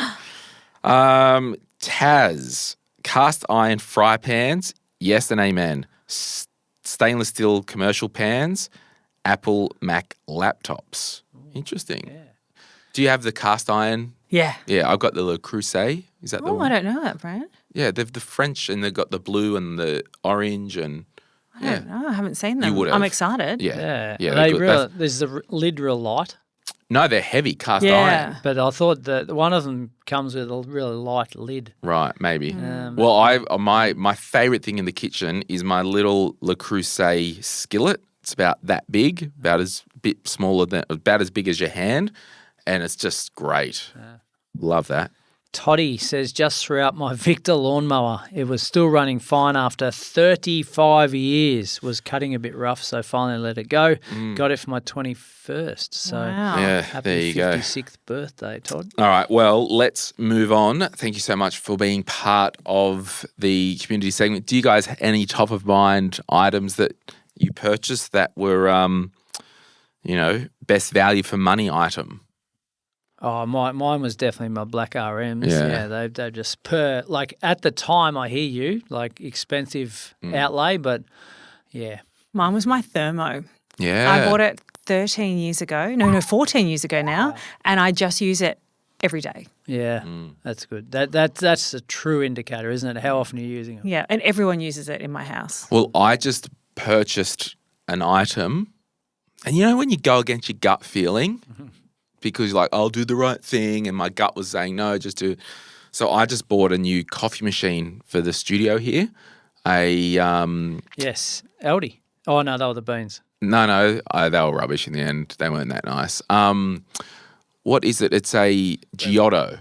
S1: Taz, cast iron fry pans, yes and amen. Stainless steel commercial pans, Apple Mac laptops. Interesting.
S3: Yeah.
S1: Do you have the cast iron?
S2: Yeah.
S1: Yeah, I've got the Le Creuset. Is that the
S2: Oh,
S1: one?
S2: I don't know that brand.
S1: Yeah, they've the French and they've got the blue and the orange and
S2: I don't know. I haven't seen them.
S1: would
S2: I'm
S1: have.
S2: excited.
S1: yeah.
S3: Yeah.
S1: they're good.
S3: There's the lid real light,
S1: No, they're heavy cast
S2: Yeah.
S1: iron.
S3: but I thought that one of them comes with a really light lid.
S1: Right, maybe.
S2: Mm.
S1: Well, my favorite thing in the kitchen is my little Le Creuset skillet. It's about that big, about as big as your hand, and it's just great. Love that.
S3: Toddy says, just threw out my Victor lawnmower. It was still running fine after 35 years. Was cutting a bit rough, so finally let it go. Got it for my 21st. So
S2: Wow.
S1: Yeah,
S3: happy
S1: there you go.
S3: 56th birthday, Todd.
S1: All right, well, let's move on. Thank you so much for being part of the community segment. Do you guys have any top of mind items that you purchased that were, best value for money item?
S3: Oh, mine was definitely my black RMs.
S1: Yeah.
S3: Yeah, they're just at the time, I hear you, like expensive outlay, but yeah.
S2: Mine was my thermo.
S1: Yeah.
S2: I bought it 13 years ago. No, 14 years ago now. And I just use it every day.
S3: Yeah, that's good. That's a true indicator, isn't it? How often are you using it?
S2: Yeah. And everyone uses it in my house.
S1: Well, I just purchased an item, and when you go against your gut feeling, because you're like, I'll do the right thing, and my gut was saying, no, just do it. So I just bought a new coffee machine for the studio here.
S3: Yes, Aldi. Oh, no, they were the beans.
S1: No, they were rubbish in the end. They weren't that nice. What is it? It's a Giotto.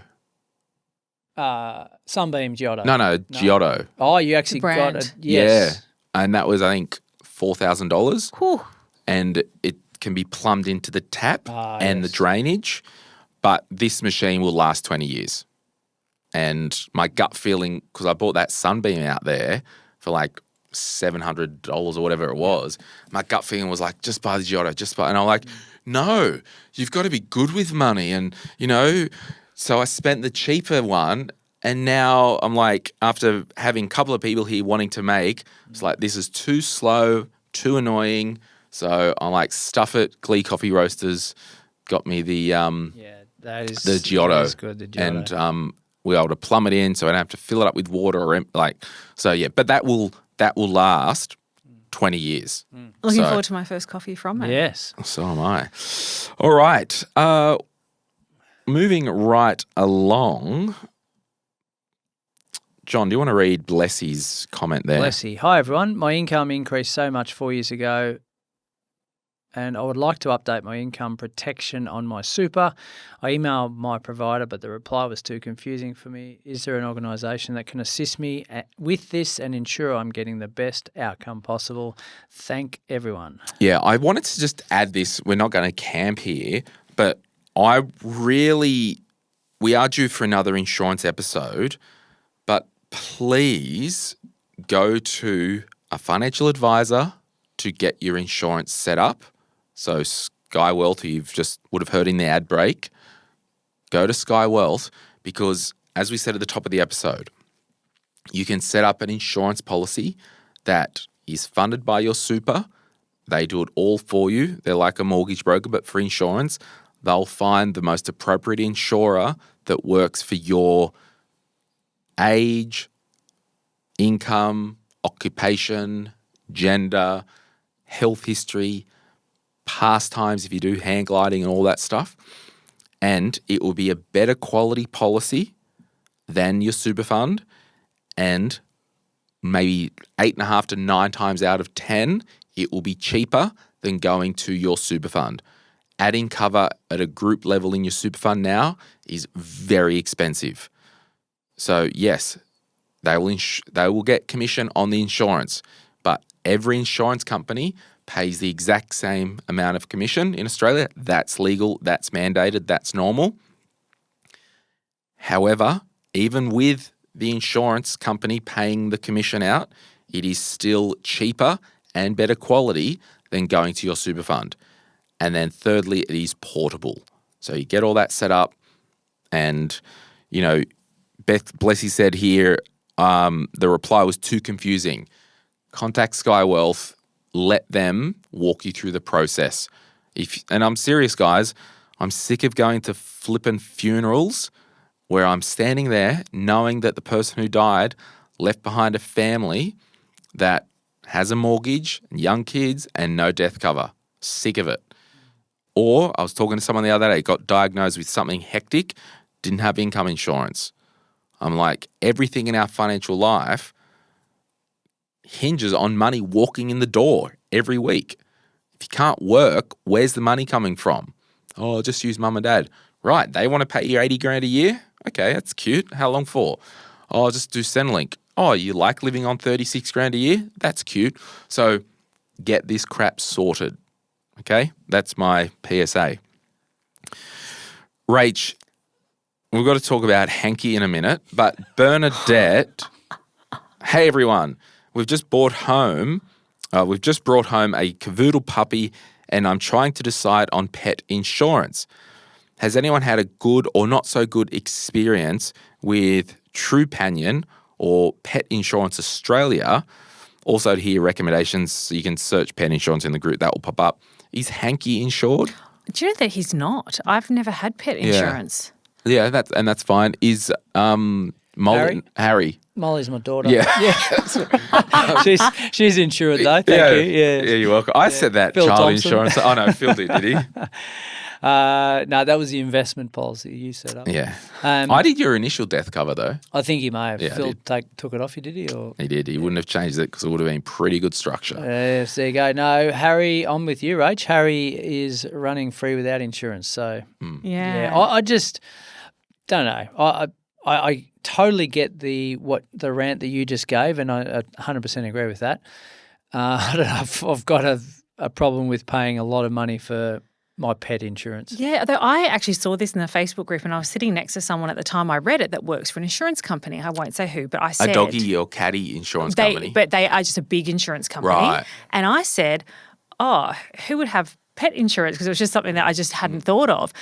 S3: Sunbeam Giotto.
S1: No, Giotto.
S3: Oh, you actually got
S2: brand.
S3: it. Yes.
S1: Yeah. And that was, I think, $4,000.
S2: Whew.
S1: And it can be plumbed into the tap and the
S3: yes.
S1: drainage, but this machine will last 20 years. And my gut feeling, because I bought that Sunbeam out there for like $700 or whatever it was, my gut feeling was like, just buy the Giotto, and I'm like, no, you've got to be good with money. And, so I spent the cheaper one, and now I'm like, after having a couple of people here wanting to make, it's like, this is too slow, too annoying. So I'm like, stuff it. Glee Coffee Roasters got me the
S3: that is
S1: the Giotto,
S3: that is good. The Giotto.
S1: and we were able to plumb it in, so I don't have to fill it up with water or But that will last 20 years.
S2: Looking
S1: So-
S2: forward to my first coffee from it.
S3: Yes.
S1: So am I. All right. Moving right along. John, do you want to read Blessy's comment there?
S3: Blessy. Hi, everyone. My income increased so much 4 years ago, and I would like to update my income protection on my super. I emailed my provider, but the reply was too confusing for me. Is there an organisation that can assist me with this and ensure I'm getting the best outcome possible? Thank everyone.
S1: Yeah, I wanted to just add this. We're not going to camp here, but we are due for another insurance episode, but please go to a financial advisor to get your insurance set up. So Sky Wealth, who you've just would have heard in the ad break, go to Sky Wealth because, as we said at the top of the episode, you can set up an insurance policy that is funded by your super. They do it all for you. They're like a mortgage broker, but for insurance. They'll find the most appropriate insurer that works for your age, income, occupation, gender, health history, pastimes if you do hang gliding and all that stuff. And it will be a better quality policy than your super fund, and maybe 8.5 to 9 times out of 10, it will be cheaper than going to your super fund. Adding cover at a group level in your super fund now is very expensive. So yes, they will get commission on the insurance, but every insurance company pays the exact same amount of commission in Australia. That's legal, that's mandated, that's normal. However, even with the insurance company paying the commission out, it is still cheaper and better quality than going to your super fund. And then thirdly, it is portable. So you get all that set up, and, Blessy said here, the reply was too confusing. Contact Sky Wealth, let them walk you through the process. And I'm serious, guys, I'm sick of going to flippin' funerals where I'm standing there knowing that the person who died left behind a family that has a mortgage, young kids, and no death cover. Sick of it. Or I was talking to someone the other day, got diagnosed with something hectic, didn't have income insurance. I'm like, everything in our financial life hinges on money walking in the door every week. If you can't work, where's the money coming from? Oh, just use mum and dad. Right, they want to pay you 80 grand a year? Okay, that's cute. How long for? Oh, just do Centrelink. Oh, you like living on 36 grand a year? That's cute. So get this crap sorted. Okay, that's my PSA. Rach, we've got to talk about Hanky in a minute, but Bernadette, hey everyone, we've just brought home a cavoodle puppy, and I'm trying to decide on pet insurance. Has anyone had a good or not so good experience with Trupanion or Pet Insurance Australia? Also to hear recommendations, so you can search pet insurance in the group, that will pop up. Is Hanky insured?
S2: Do you know that he's not? I've never had pet insurance.
S1: Yeah, that's fine. Is Harry?
S3: Molly's my daughter.
S1: Yeah.
S3: she's insured though. Thank you. Yeah,
S1: you're welcome. I said that
S3: Phil
S1: child
S3: Thompson.
S1: insurance. Oh no, Phil did he?
S3: No, that was the investment policy you set up.
S1: Yeah.
S3: Um,
S1: I did your initial death cover though.
S3: I think he may have.
S1: Yeah, I
S3: Phil
S1: did.
S3: took it off you, did he? Or
S1: He did. He wouldn't have changed it because it would have been pretty good structure.
S3: yes, there you go. No, Harry, I'm with you, Rach. Harry is running free without insurance. So
S2: Yeah.
S3: I just don't know. I totally get the rant that you just gave, and I 100% agree with that. I don't know. I've got a problem with paying a lot of money for my pet insurance.
S2: Yeah, although I actually saw this in the Facebook group and I was sitting next to someone at the time I read it that works for an insurance company. I won't say who, but I said...
S1: A doggy or catty insurance company.
S2: But they are just a big insurance company.
S1: Right.
S2: And I said, oh, who would have pet insurance? Because it was just something that I just hadn't thought of.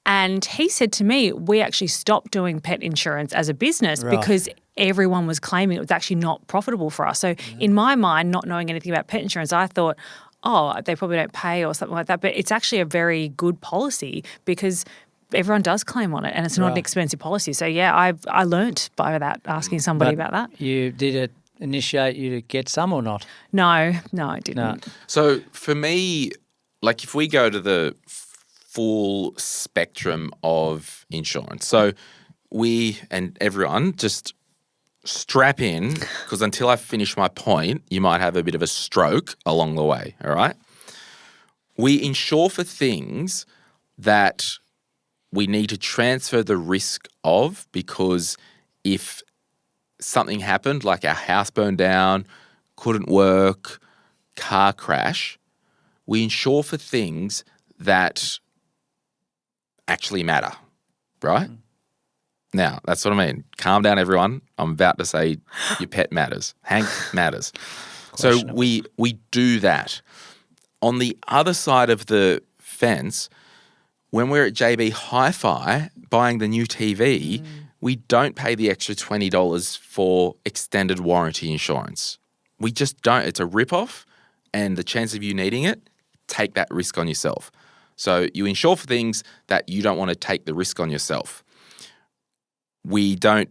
S2: And he said to me, we actually stopped doing pet insurance as a business because everyone was claiming it was actually not profitable for us. So in my mind, not knowing anything about pet insurance, I thought, oh, they probably don't pay or something like that. But it's actually a very good policy because everyone does claim on it and it's not an expensive policy. So, yeah, I learnt by that, asking somebody about that.
S3: Did it initiate you to get some or not?
S2: No, I didn't.
S3: No.
S1: So for me, like if we go to the full spectrum of insurance, so we and everyone just strap in because until I finish my point, you might have a bit of a stroke along the way, all right? We insure for things that we need to transfer the risk of because if something happened, like our house burned down, couldn't work, car crash, we insure for things that actually matter, right? Now, that's what I mean. Calm down, everyone. I'm about to say your pet matters. Hank matters. So we do that. On the other side of the fence, when we're at JB Hi-Fi buying the new TV, we don't pay the extra $20 for extended warranty insurance. We just don't. It's a rip-off, and the chance of you needing it, take that risk on yourself. So you insure for things that you don't want to take the risk on yourself. We don't,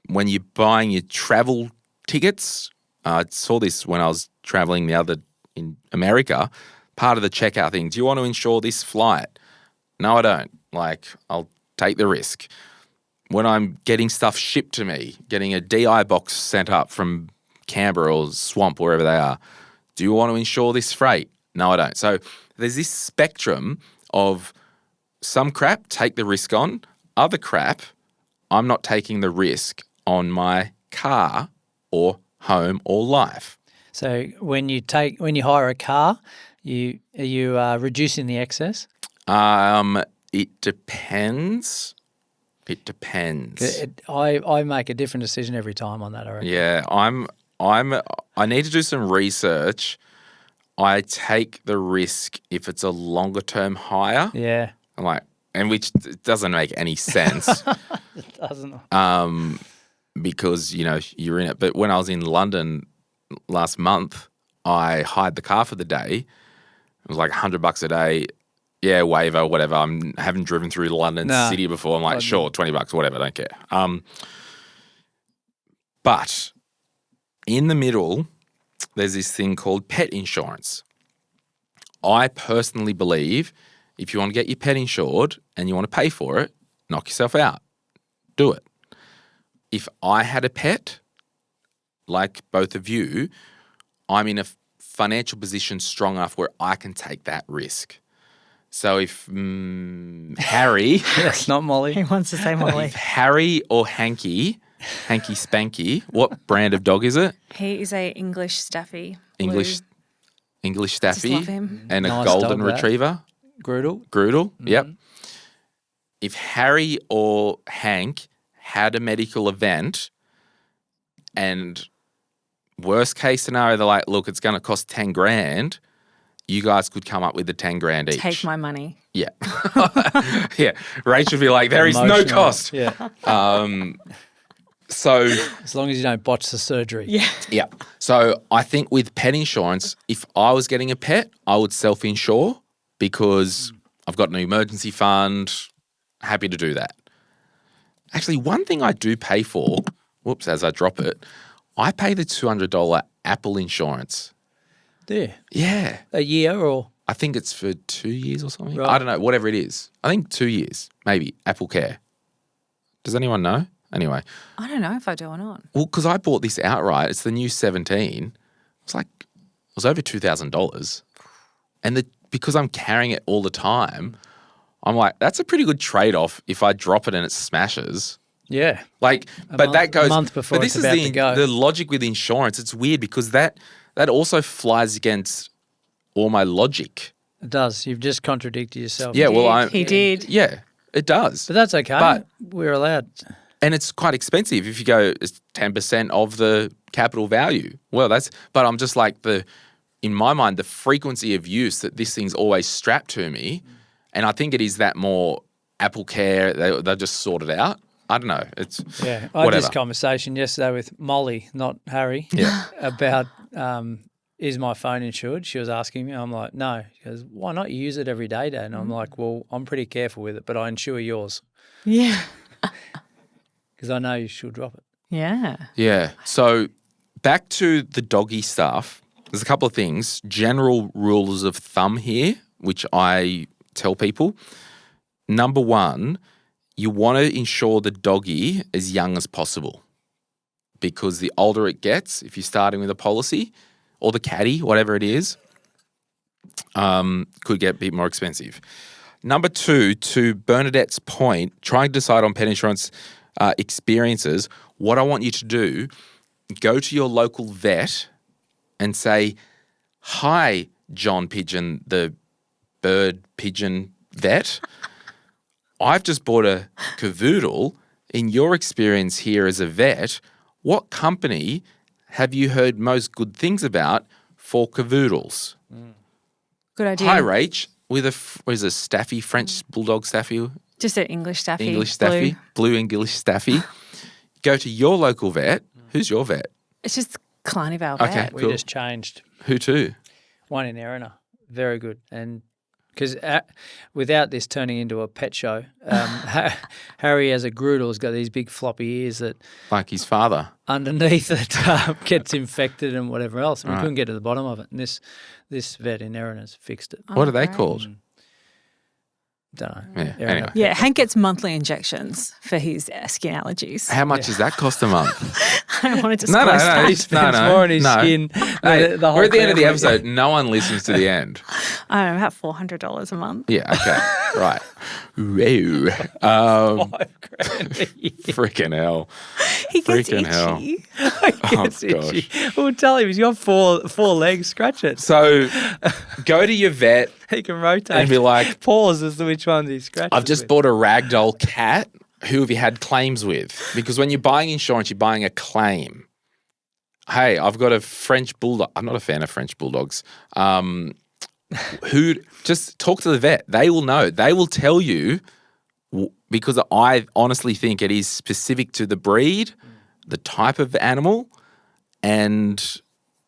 S1: when you're buying your travel tickets, I saw this when I was traveling in America, part of the checkout thing, do you want to insure this flight? No, I don't. Like, I'll take the risk. When I'm getting stuff shipped to me, getting a DI box sent up from Canberra or Swamp, wherever they are, do you want to insure this freight? No, I don't. So there's this spectrum of some crap, take the risk on, other crap, I'm not taking the risk on my car or home or life.
S3: So when you hire a car, are you reducing the excess?
S1: It depends. It depends.
S3: I make a different decision every time on that, I reckon.
S1: Yeah, I need to do some research. I take the risk if it's a longer term hire.
S3: Yeah.
S1: I'm like, and which doesn't make any sense.
S3: It doesn't.
S1: Because, you're in it. But when I was in London last month, I hired the car for the day. It was like $100 a day. Yeah, waiver, whatever. I haven't driven through London city before. I'm like, sure, $20, whatever, I don't care. But in the middle, there's this thing called pet insurance. I personally believe if you want to get your pet insured and you want to pay for it, knock yourself out. Do it. If I had a pet, like both of you, I'm in a financial position strong enough where I can take that risk. So if Harry...
S3: Yes, not Molly.
S2: He wants to say Molly.
S1: If Harry or Hanky Spanky, what brand of dog is it?
S2: He is a English Staffy.
S1: English Staffy.
S2: Just love him.
S1: And
S3: Nice
S1: a golden
S3: dog, that.
S1: retriever.
S3: Groodle.
S1: Yep. If Harry or Hank had a medical event and worst case scenario, they're like, look, it's going to cost 10 grand, you guys could come up with the 10 grand each.
S2: Take my money.
S1: Yeah. Yeah. Rach would be like, there is no
S3: Emotional.
S1: cost.
S3: Yeah.
S1: So
S3: As long as you don't botch the surgery.
S2: Yeah.
S1: yeah. So I think with pet insurance, if I was getting a pet, I would self-insure because I've got an emergency fund. Happy to do that. Actually, one thing I do pay for, as I drop it, I pay the $200 Apple insurance.
S3: Do you?
S1: Yeah.
S3: A year or?
S1: I think it's for 2 years or something.
S3: Right.
S1: I don't know, whatever it is. I think 2 years, maybe, Apple Care. Does anyone know? Anyway.
S2: I don't know if I do or not.
S1: Well, because I bought this outright. It's the new 17. It was over $2,000. And because I'm carrying it all the time, I'm like, that's a pretty good trade-off if I drop it and it smashes.
S3: Yeah.
S1: A
S3: month before
S1: But
S3: it's
S1: this
S3: about
S1: is
S3: to go.
S1: the logic with insurance. It's weird because that also flies against all my logic.
S3: It does. You've just contradicted yourself.
S1: Yeah,
S2: He did.
S1: Yeah, it does.
S3: But that's okay.
S1: But-
S3: we're allowed.
S1: And it's quite expensive if you go, it's 10% of the capital value. Well, but I'm just like in my mind, the frequency of use that this thing's always strapped to me. And I think it is that more Apple Care, they just sort it out. I don't know. It's
S3: Yeah. I had
S1: whatever.
S3: this conversation yesterday with Molly, not Harry,
S1: Yeah.
S3: about is my phone insured? She was asking me. I'm like, no. She goes, why not? You use it every day, Dad. And I'm like, well, I'm pretty careful with it, but I insure yours
S2: Yeah.
S3: because I know she'll drop it.
S2: Yeah.
S1: Yeah. So back to the doggy stuff. There's a couple of things. General rules of thumb here, which I tell people. Number one, you want to insure the doggy as young as possible because the older it gets, if you're starting with a policy or the caddy, whatever it is, could get a bit more expensive. Number two, to Bernadette's point, trying to decide on pet insurance experiences, what I want you to do, go to your local vet and say, hi, John Pidgeon, the bird pigeon vet. I've just bought a cavoodle. In your experience here as a vet, what company have you heard most good things about for cavoodles?
S2: Good idea.
S1: Hi, Rach, with a Staffy, French Bulldog Staffy,
S2: Just an English Staffy.
S1: English Staffy, blue English Staffy. Go to your local vet. Who's your vet?
S2: It's just Kalani Vale
S1: Okay.
S2: Vet.
S3: We
S1: Cool.
S3: just changed
S1: Who to?
S3: one in Erina. Very good. And because without this turning into a pet show, Harry as a Groodle has got these big floppy ears that
S1: Like his father.
S3: underneath it gets infected and whatever else. And we couldn't get to the bottom of it. And this vet in Erin has fixed it.
S1: What are they
S2: great.
S1: called?
S3: Don't know.
S1: Yeah,
S3: Erin
S1: anyway.
S2: Yeah, Hank gets monthly injections for his skin allergies.
S1: How much does that cost a month?
S2: I don't want to
S1: No,
S2: disclose
S1: no,
S2: that.
S1: he's- no,
S3: It's
S1: no,
S3: more on his
S1: no.
S3: skin.
S1: Hey,
S3: The whole
S1: we're at the end of the
S3: family.
S1: episode. No one listens to the end.
S2: I don't know, about $400 a month.
S1: Yeah, okay. Right. Wow.
S3: $5,000 a year.
S1: Freaking hell.
S2: He gets
S1: Freaking hell.
S2: itchy.
S3: Gets
S1: gosh.
S3: itchy. We'll tell him he's got four legs. Scratch it.
S1: So go to your vet
S3: He can rotate.
S1: and be like,
S3: Pause as to which ones he scratches.
S1: I've just
S3: with.
S1: bought a ragdoll cat. Who have you had claims with? Because when you're buying insurance, you're buying a claim. Hey, I've got a French bulldog. I'm not a fan of French bulldogs. Who just talk to the vet. They will know. They will tell you because I honestly think it is specific to the breed, the type of animal, and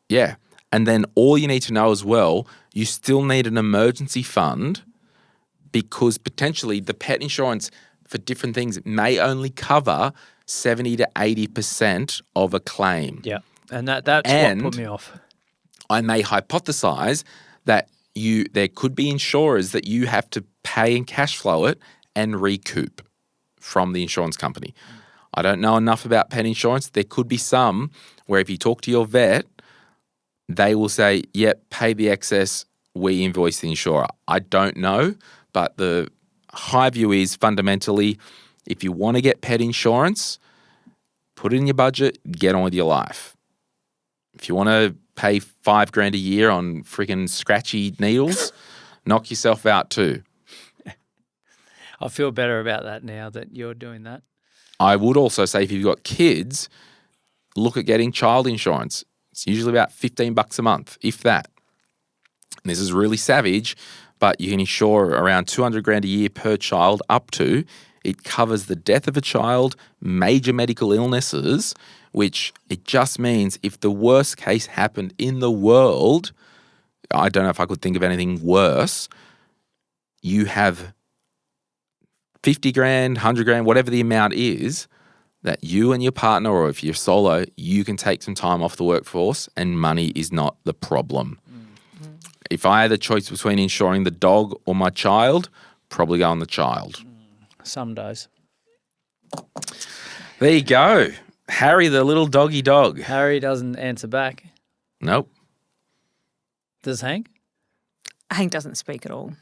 S1: yeah. And then all you need to know as well, you still need an emergency fund because potentially the pet insurance for different things may only cover 70 to 80% of a claim.
S3: Yeah. And that's
S1: And-
S3: what put me off.
S1: I may hypothesize that there could be insurers that you have to pay and cash flow it and recoup from the insurance company. I don't know enough about pet insurance. There could be some where if you talk to your vet, they will say, yep, pay the excess, we invoice the insurer. I don't know, but the high view is fundamentally, if you want to get pet insurance, put it in your budget, get on with your life. If you want to pay $5,000 a year on freaking scratchy needles, knock yourself out too.
S3: I feel better about that now that you're doing that.
S1: I would also say if you've got kids, look at getting child insurance. It's usually about $15 a month, if that. And this is really savage, but you can insure around $200,000 a year per child up to. It covers the death of a child, major medical illnesses, which it just means if the worst case happened in the world, I don't know if I could think of anything worse, you have $50,000, $100,000, whatever the amount is, that you and your partner, or if you're solo, you can take some time off the workforce and money is not the problem. If I had the choice between insuring the dog or my child, probably go on the child.
S3: Some days.
S1: There you go. Harry, the little doggy dog.
S3: Harry doesn't answer back.
S1: Nope.
S3: Does Hank?
S2: Hank doesn't speak at all.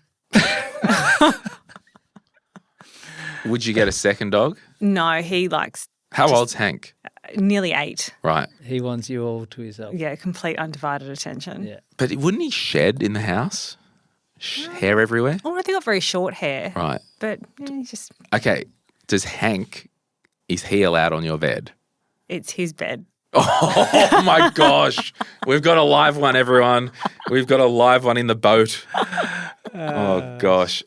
S1: Would you get a second dog?
S2: No, he likes
S1: How old's Hank?
S2: nearly 8.
S1: Right.
S3: He wants you all to himself.
S2: Yeah, complete undivided attention.
S3: Yeah.
S1: But wouldn't he shed in the house? Hair everywhere?
S2: Oh, I think I've got very short hair.
S1: Right.
S2: But he's just,
S1: Okay. Does Hank, is he allowed on your bed?
S2: it's his bed.
S1: Oh my gosh. We've got a live one, everyone. We've got a live one in the boat. Oh gosh.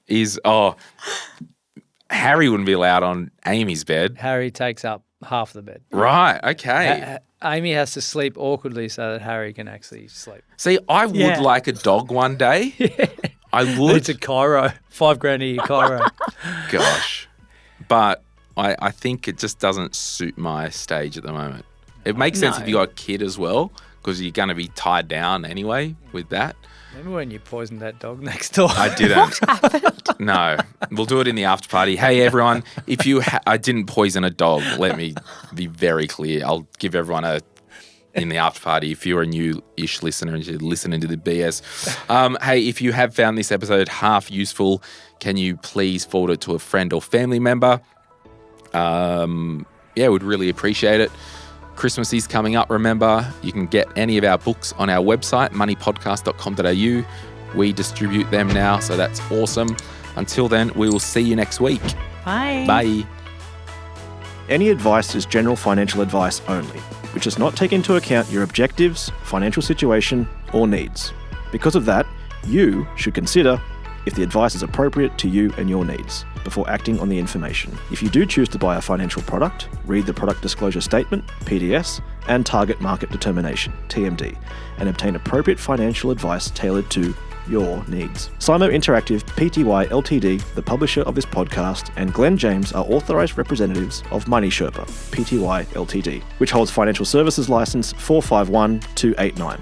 S1: Harry wouldn't be allowed on Amy's bed.
S3: Harry takes up half the bed.
S1: Right. Okay.
S3: Amy has to sleep awkwardly so that Harry can actually sleep.
S1: See, I would
S2: Yeah.
S1: like a dog one day. I would.
S3: It's a Cairo, $5,000 a year Cairo.
S1: Gosh. But I think it just doesn't suit my stage at the moment. It makes sense if you got a kid as well, because you're going to be tied down anyway with that.
S3: Remember when you poisoned that dog next door?
S1: I didn't. No. We'll do it in the after party. Hey, everyone, if you I didn't poison a dog, let me be very clear. I'll give everyone in the after party, if you're a new-ish listener and you're listening to the BS. Hey, if you have found this episode half useful, can you please forward it to a friend or family member? We'd really appreciate it. Christmas is coming up, remember. You can get any of our books on our website, moneypodcast.com.au. We distribute them now, so that's awesome. Until then, we will see you next week.
S2: Bye.
S1: Bye.
S4: Any advice is general financial advice only, which does not take into account your objectives, financial situation, or needs. Because of that, you should consider if the advice is appropriate to you and your needs before acting on the information. If you do choose to buy a financial product, read the product disclosure statement, PDS, and target market determination, TMD, and obtain appropriate financial advice tailored to your needs. Simo Interactive Pty Ltd, the publisher of this podcast, and Glen James are authorised representatives of Money Sherpa Pty Ltd, which holds financial services license 451289.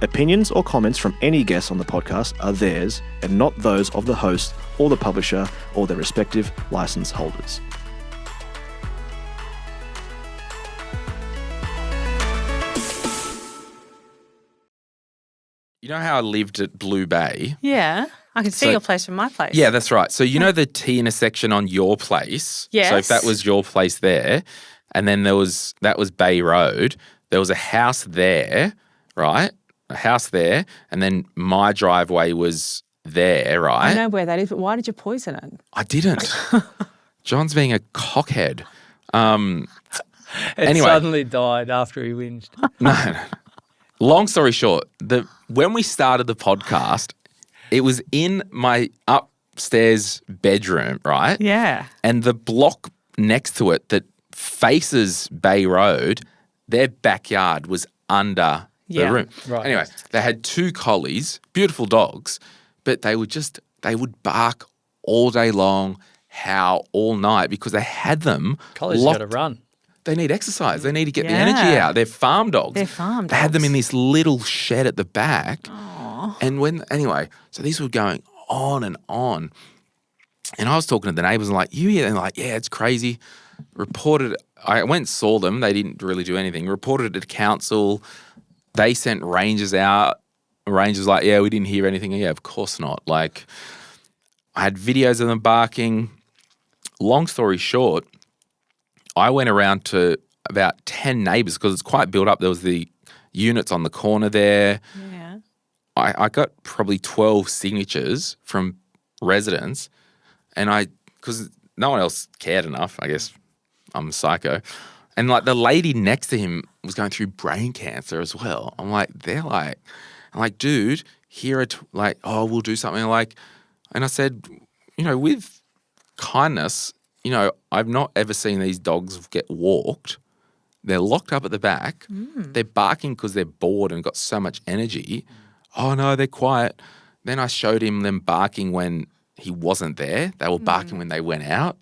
S4: Opinions or comments from any guests on the podcast are theirs and not those of the host or the publisher or their respective license holders.
S1: You know how I lived at Blue Bay?
S2: Yeah. I can see
S1: So-
S2: your place from my place.
S1: Yeah, that's right. So you know the T intersection on your place?
S2: Yes.
S1: So if that was your place there, and then that was Bay Road, there was a house there, right? A house there, and then my driveway was there, right?
S2: I know where that is, but why did you poison it?
S1: I didn't. John's being a cockhead.
S3: It
S1: Anyway.
S3: suddenly died after he whinged.
S1: No. Long story short, when we started the podcast, it was in my upstairs bedroom, right?
S2: Yeah.
S1: And the block next to it that faces Bay Road, their backyard was under the
S2: Yeah.
S1: room.
S3: Right.
S1: Anyway, they had two collies, beautiful dogs, but they would bark all day long, howl all night because they had them
S3: Collie's
S1: locked.
S3: got to run.
S1: They need exercise. They need to get the energy
S2: Yeah.
S1: out. They're farm dogs.
S2: They're farm
S1: They had them
S2: dogs.
S1: in this little shed at the back. And so these were going on and on. And I was talking to the neighbours and like, you hear? And they're like, yeah, it's crazy. I went and saw them. They didn't really do anything. Reported it to council. They sent rangers out. Rangers like, yeah, we didn't hear anything. Yeah, of course not. Like, I had videos of them barking. Long story short, I went around to about 10 neighbours because it's quite built up. There was the units on the corner there.
S2: Yeah.
S1: I got probably 12 signatures from residents, and because no one else cared enough, I guess I'm a psycho. And like the lady next to him was going through brain cancer as well. I'm like, dude, we'll do something and I said, with kindness, I've not ever seen these dogs get walked. They're locked up at the back. They're barking because they're bored and got so much energy. Oh, no, they're quiet. Then I showed him them barking when he wasn't there. They were barking when they went out.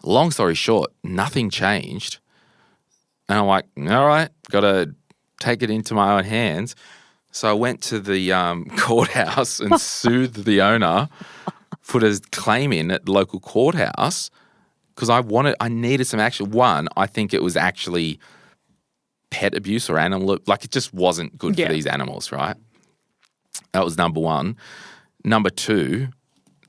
S1: Long story short, nothing changed. And I'm like, all right, got to take it into my own hands. So I went to the courthouse and soothed the owner, put a claim in at the local courthouse because I needed some action. One, I think it was actually pet abuse or animal, like it just wasn't good for these animals, right? That was number one. Number two,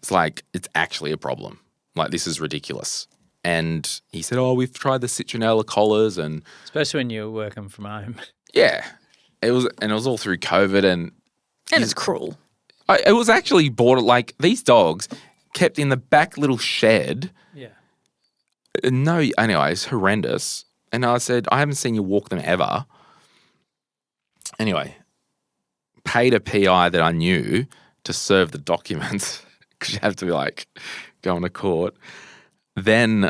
S1: it's actually a problem. Like, this is ridiculous. And he said, oh, we've tried the citronella collars and
S3: Especially when you're working from home.
S1: yeah, it was all through COVID and
S2: it's cruel.
S1: it was actually these dogs kept in the back little shed.
S3: Yeah.
S1: No, anyway, it's horrendous. And I said, I haven't seen you walk them ever. Anyway, paid a PI that I knew to serve the documents because you have to be going to court. Then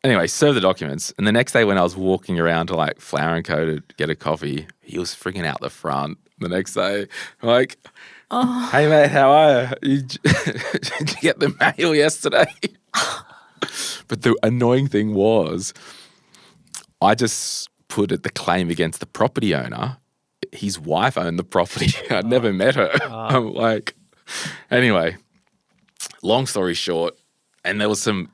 S1: Anyway, serve the documents. And the next day when I was walking around to like Flower & Co. to get a coffee, he was freaking out the front the next day. Like, hey, mate, how are you? Did you get the mail yesterday? But the annoying thing was I just put the claim against the property owner. His wife owned the property. I'd never met her. I'm like, anyway, long story short, and there was some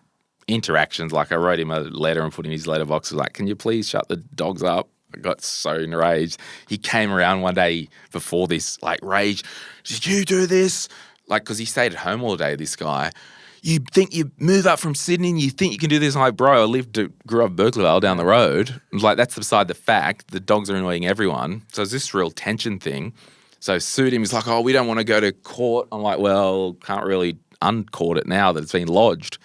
S1: interactions. Like I wrote him a letter and put in his letterbox. Like, can you please shut the dogs up? I got so enraged. He came around one day before this, like rage. Did you do this? Like, because he stayed at home all day, this guy. You think you move up from Sydney and you think you can do this? I'm like, bro, grew up in Berkeleyvale down the road. I was like, that's beside the fact. The dogs are annoying everyone. So it's this real tension thing. So I sued him. He's like, oh, we don't want to go to court. I'm like, well, can't really uncourt it now that it's been lodged.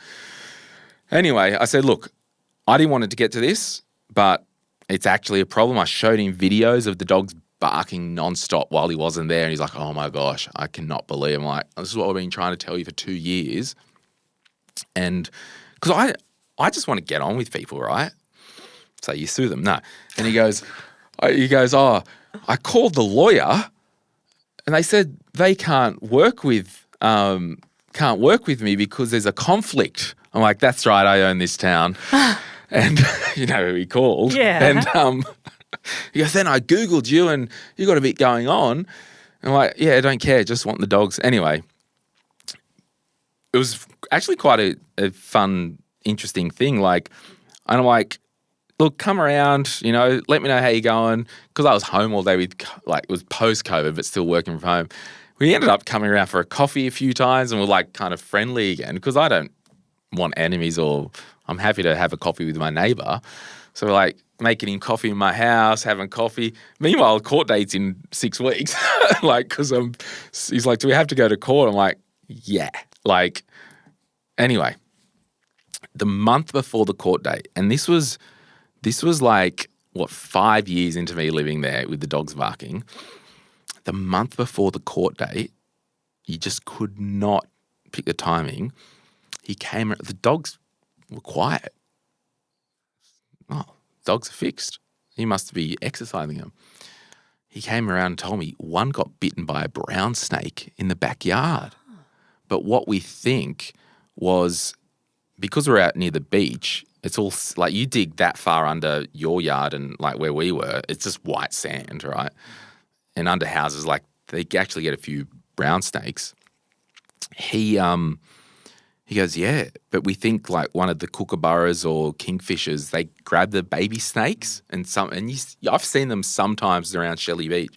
S1: Anyway, I said, look, I didn't want it to get to this, but it's actually a problem. I showed him videos of the dogs barking nonstop while he wasn't there. And he's like, oh my gosh, I cannot believe. I'm like, this is what I've been trying to tell you for 2 years. And because I just want to get on with people, right? So you sue them. No. And he goes, oh, I called the lawyer and they said they can't work with me because there's a conflict. I'm like, that's right, I own this town. And you know who he called.
S2: Yeah.
S1: And he goes, then I Googled you and you got a bit going on. And I'm like, yeah, I don't care, just want the dogs. Anyway, it was actually quite a fun, interesting thing. Like, and I'm like, look, come around, you know, let me know how you're going. Because I was home all day with, like, it was post-COVID, but still working from home. We ended up coming around for a coffee a few times and we're like kind of friendly again because I don't want enemies or I'm happy to have a coffee with my neighbour. So we're like making him coffee in my house, having coffee. Meanwhile, court date's in 6 weeks. Like, because he's like, do we have to go to court? I'm like, yeah. Like, anyway, the month before the court date, and this was like, 5 years into me living there with the dogs barking. The month before the court date, you just could not pick the timing. He came, the dogs were quiet. Oh, dogs are fixed. He must be exercising them. He came around and told me one got bitten by a brown snake in the backyard. But what we think was, because we're out near the beach, it's all like you dig that far under your yard and like where we were, it's just white sand, right? And under houses, like they actually get a few brown snakes. He goes, yeah, but we think like one of the kookaburras or kingfishers, they grab the baby snakes and I've seen them sometimes around Shelley Beach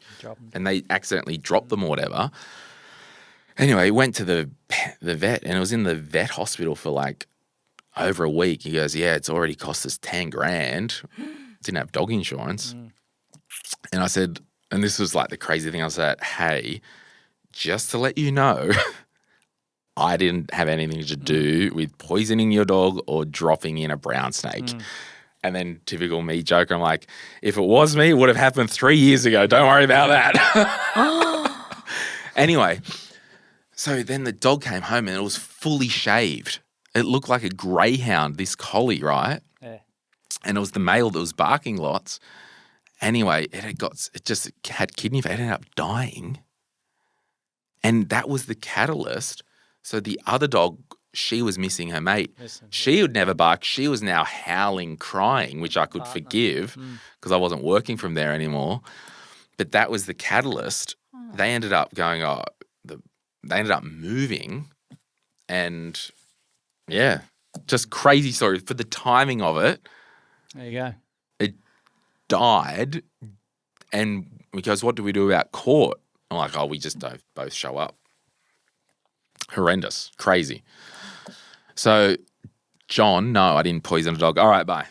S1: and they accidentally drop them or whatever. Anyway, went to the vet and it was in the vet hospital for like over a week. He goes, yeah, it's already cost us 10 grand. Didn't have dog insurance. And I said, and this was like the crazy thing, I said, hey, just to let you know, I didn't have anything to do with poisoning your dog or dropping in a brown snake. And then typical me joke, I'm like, if it was me, it would have happened 3 years ago. Don't worry about that. Anyway, so then the dog came home and it was fully shaved. It looked like a greyhound, this collie, right? Yeah. And it was the male that was barking lots. Anyway, it just had kidney failure. It ended up dying. And that was the catalyst. So the other dog, she was missing her mate. She would never bark. She was now howling, crying, which I could forgive because I wasn't working from there anymore. But that was the catalyst. They ended up going, they ended up moving and, yeah, just crazy story. For the timing of it.
S3: There you go.
S1: It died and he goes, what do we do about court? I'm like, we just don't both show up. Horrendous. Crazy. So, John, no, I didn't poison a dog. All right, bye.